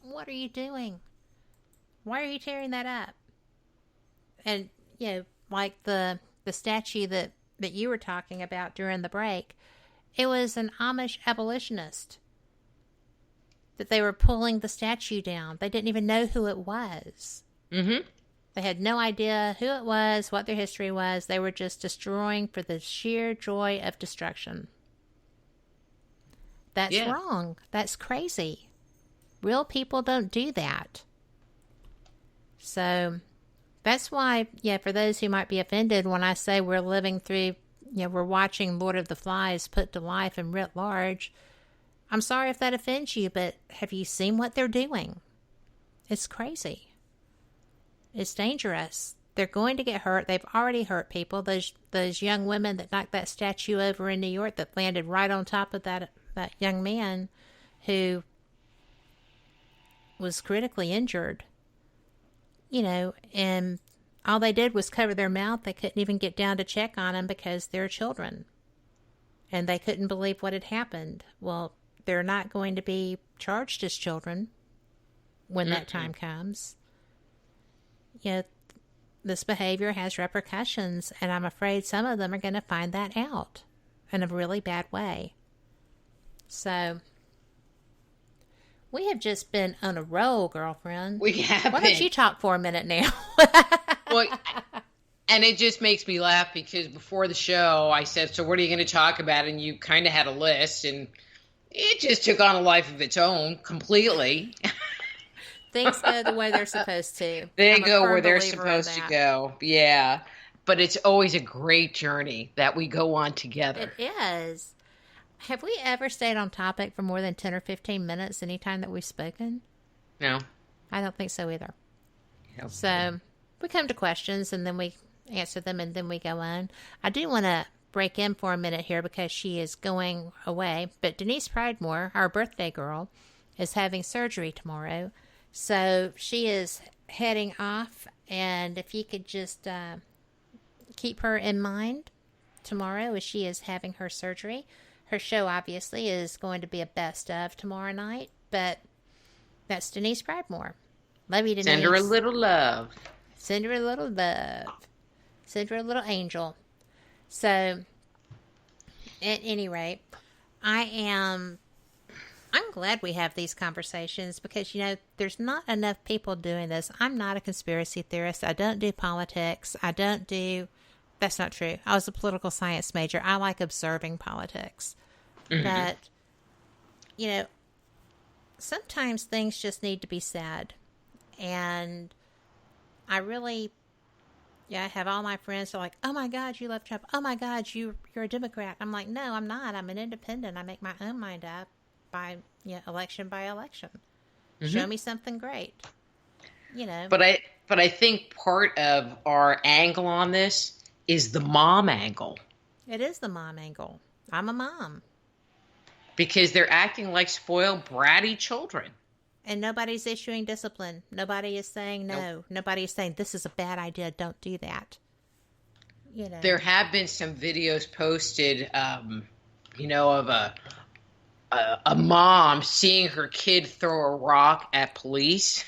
what are you doing? Why are you tearing that up? And, like the statue that that you were talking about during the break, it was an Amish abolitionist that they were pulling the statue down. They didn't even know who it was. Mm-hmm. They had no idea who it was, what their history was. They were just destroying for the sheer joy of destruction. That's wrong. That's crazy. Real people don't do that. So that's why, for those who might be offended when I say we're living through, we're watching Lord of the Flies put to life and writ large, I'm sorry if that offends you, but have you seen what they're doing? It's crazy. It's dangerous. They're going to get hurt. They've already hurt people. Those young women that knocked that statue over in New York that landed right on top of that young man who was critically injured, and all they did was cover their mouth. They couldn't even get down to check on them because they're children. And they couldn't believe what had happened. Well, they're not going to be charged as children when that time comes. This behavior has repercussions, and I'm afraid some of them are going to find that out in a really bad way. So, we have just been on a roll, girlfriend. We have Why don't you talk for a minute now? Well, and it just makes me laugh because before the show, I said, so what are you going to talk about? And you kind of had a list, and it just took on a life of its own completely. Things go the way they're supposed to. They go where they're supposed to go. Yeah. But it's always a great journey that we go on together. It is. Have we ever stayed on topic for more than 10 or 15 minutes any time that we've spoken? No. I don't think so either. Nope. So we come to questions and then we answer them and then we go on. I do want to break in for a minute here because she is going away. But Denise Pridemore, our birthday girl, is having surgery tomorrow. So she is heading off. And if you could just keep her in mind tomorrow as she is having her surgery. Her show, obviously, is going to be a best of tomorrow night, but that's Denise Pridemore. Love you, Denise. Send her a little love. Send her a little love. Send her a little angel. So, at any rate, I'm glad we have these conversations because, there's not enough people doing this. I'm not a conspiracy theorist. I don't do politics. That's not true. I was a political science major. I like observing politics. Mm-hmm. But, sometimes things just need to be said. And I really, I have all my friends who are like, oh my God, you love Trump. Oh my God, you're a Democrat. I'm like, no, I'm not. I'm an independent. I make my own mind up by election by election. Mm-hmm. Show me something great. But I think part of our angle on this is the mom angle. It is the mom angle. I'm a mom. Because they're acting like spoiled, bratty children. And nobody's issuing discipline. Nobody is saying no. Nope. Nobody is saying this is a bad idea. Don't do that. There have been some videos posted, of a mom seeing her kid throw a rock at police.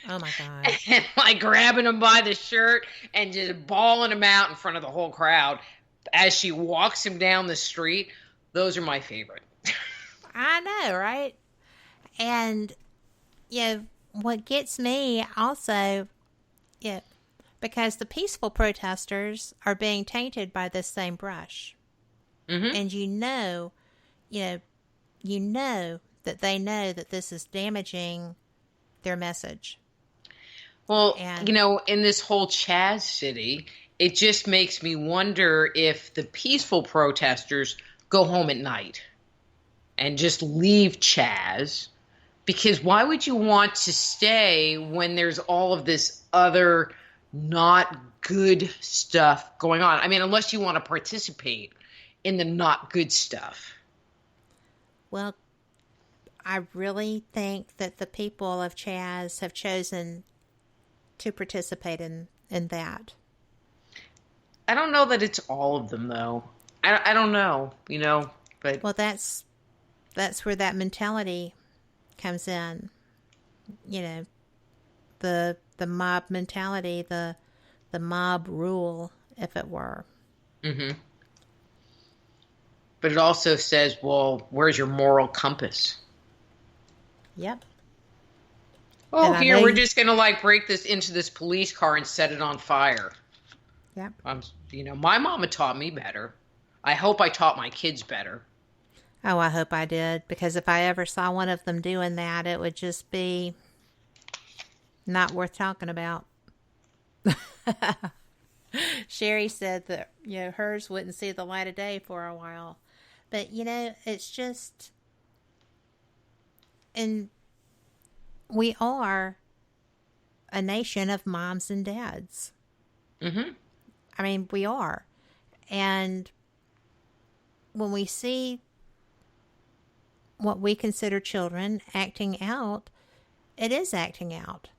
Oh my God. And grabbing him by the shirt and just bawling him out in front of the whole crowd as she walks him down the street. Those are my favorite. I know, right? And, what gets me also, because the peaceful protesters are being tainted by this same brush. Mm-hmm. And you know that they know that this is damaging their message. Well, in this whole Chaz City, it just makes me wonder if the peaceful protesters go home at night and just leave Chaz. Because why would you want to stay when there's all of this other not good stuff going on? I mean, unless you want to participate in the not good stuff. Well, I really think that the people of Chaz have chosen to participate in that. I don't know that it's all of them, though. I don't know, but... Well, that's where that mentality comes in. The mob mentality, the mob rule, if it were. Mm-hmm. But it also says, well, where's your moral compass? Yep. Oh, here, we're just going to break this into this police car and set it on fire. Yep. My mama taught me better. I hope I taught my kids better. Oh, I hope I did, because if I ever saw one of them doing that, it would just be not worth talking about. Sherry said that, hers wouldn't see the light of day for a while. But, it's just, and we are a nation of moms and dads. Mm-hmm. I mean, we are. And when we see what we consider children acting out, it is acting out.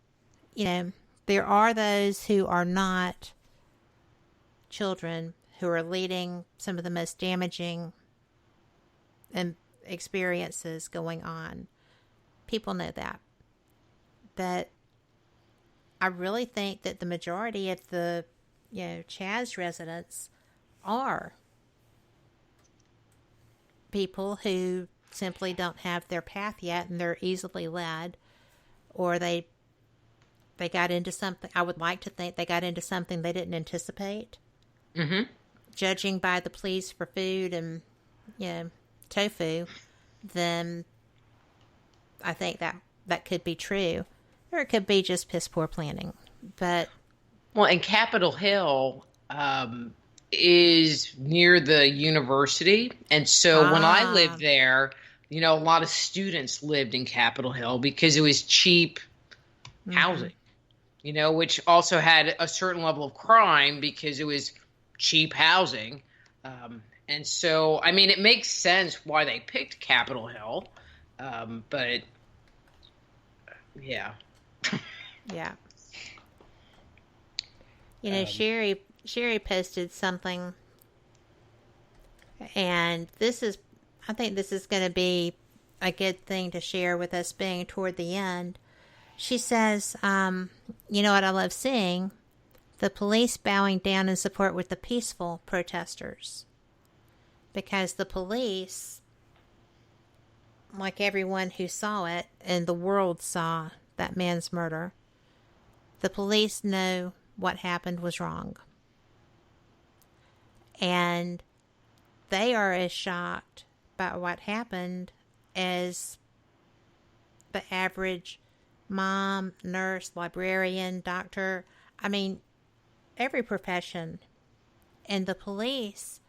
There are those who are not children who are leading some of the most damaging experiences going on. People know that. But I really think that the majority of the, Chaz residents are people who simply don't have their path yet, and they're easily led, or they got into something. I would like to think they got into something they didn't anticipate. Mm-hmm. Judging by the pleas for food and, tofu, then I think that could be true. Or it could be just piss poor planning. But and Capitol Hill is near the university. And so when I lived there, a lot of students lived in Capitol Hill because it was cheap housing, which also had a certain level of crime because it was cheap housing. And so, it makes sense why they picked Capitol Hill. But yeah. Yeah. Sherry posted something, and I think this is going to be a good thing to share with us being toward the end. She says, you know what I love seeing? The police bowing down in support with the peaceful protesters. Because the police, like everyone who saw it, and the world saw that man's murder, the police know what happened was wrong. And they are as shocked by what happened as the average mom, nurse, librarian, doctor. Every profession. And the police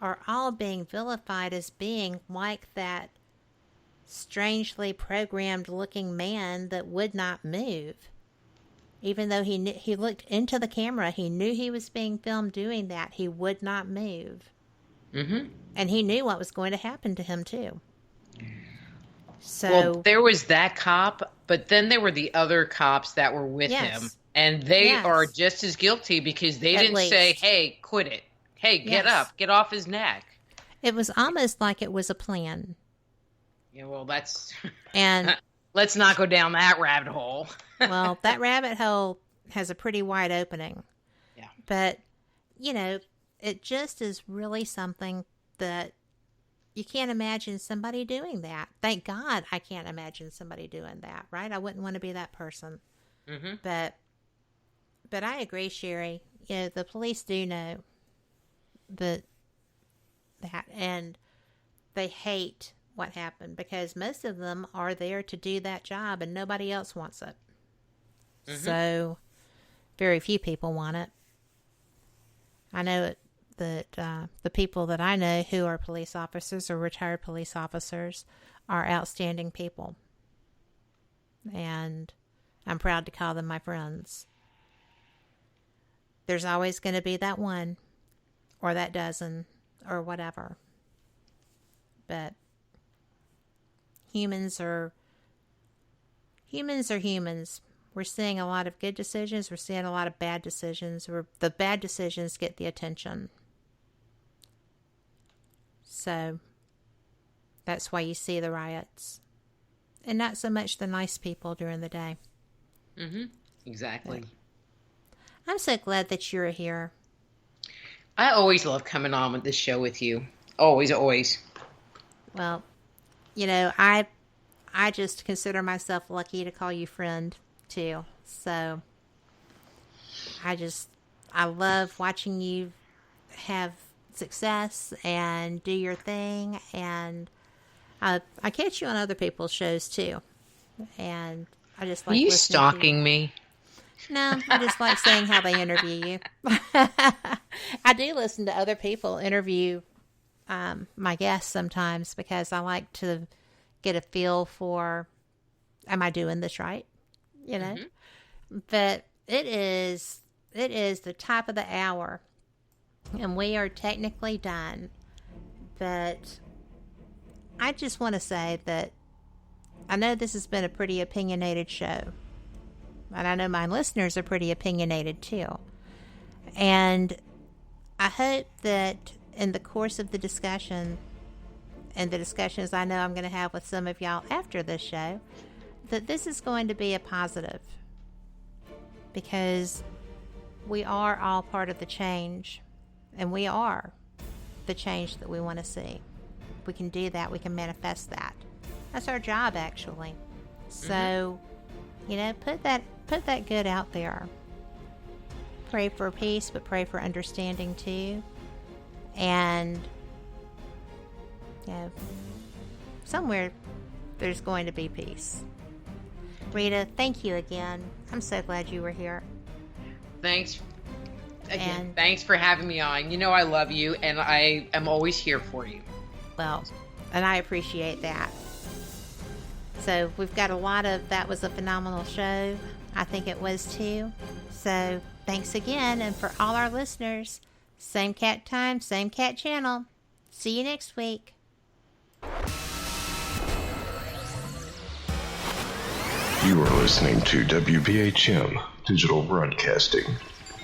are all being vilified as being like that strangely programmed looking man that would not move. Even though he looked into the camera, he knew he was being filmed doing that. He would not move. Mm-hmm. And he knew what was going to happen to him, too. So there was that cop, but then there were the other cops that were with him. And they are just as guilty because they didn't say, hey, quit it. Hey, get up. Get off his neck. It was almost like it was a plan. Yeah, well, that's... And... Let's not go down that rabbit hole. Well, that rabbit hole has a pretty wide opening. Yeah. But, it just is really something that you can't imagine somebody doing that. Thank God I can't imagine somebody doing that, right? I wouldn't want to be that person. Mm-hmm. But I agree, Sherry. The police do know that, and they hate what happened because most of them are there to do that job and nobody else wants it. Mm-hmm. So very few people want it. I know that the people that I know who are police officers or retired police officers are outstanding people. And I'm proud to call them my friends. There's always going to be that one or that dozen or whatever. But humans are humans. We're seeing a lot of good decisions. We're seeing a lot of bad decisions. The bad decisions get the attention. So that's why you see the riots. And not so much the nice people during the day. Mm-hmm. Exactly. But I'm so glad that you're here. I always love coming on with this show with you. Always, always. Well, you know, I just consider myself lucky to call you friend, too. So, I love watching you have success and do your thing. And I catch you on other people's shows, too. And I just like Are you listening stalking to you. me? No, I just like seeing how they interview you. I do listen to other people interview my guests sometimes because I like to get a feel for, am I doing this right? You know? Mm-hmm. But it is the top of the hour, and we are technically done. But I just want to say that I know this has been a pretty opinionated show. And I know my listeners are pretty opinionated too. And I hope that in the course of the discussion and the discussions I know I'm going to have with some of y'all after this show, that this is going to be a positive. Because we are all part of the change. And we are the change that we want to see. We can do that. We can manifest that. That's our job, actually. So, you know, put that good out there. Pray for peace, but pray for understanding too. And, you know, somewhere there's going to be peace. Rita, thank you again. I'm so glad you were here. Thanks. Again, thanks for having me on. You know I love you, and I am always here for you. Well, and I appreciate that. So we've got a lot of, that was a phenomenal show. I think it was too. So thanks again. And for all our listeners, same cat time, same cat channel. See you next week. You are listening to WBHM Digital Broadcasting,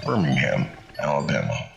Birmingham, Alabama.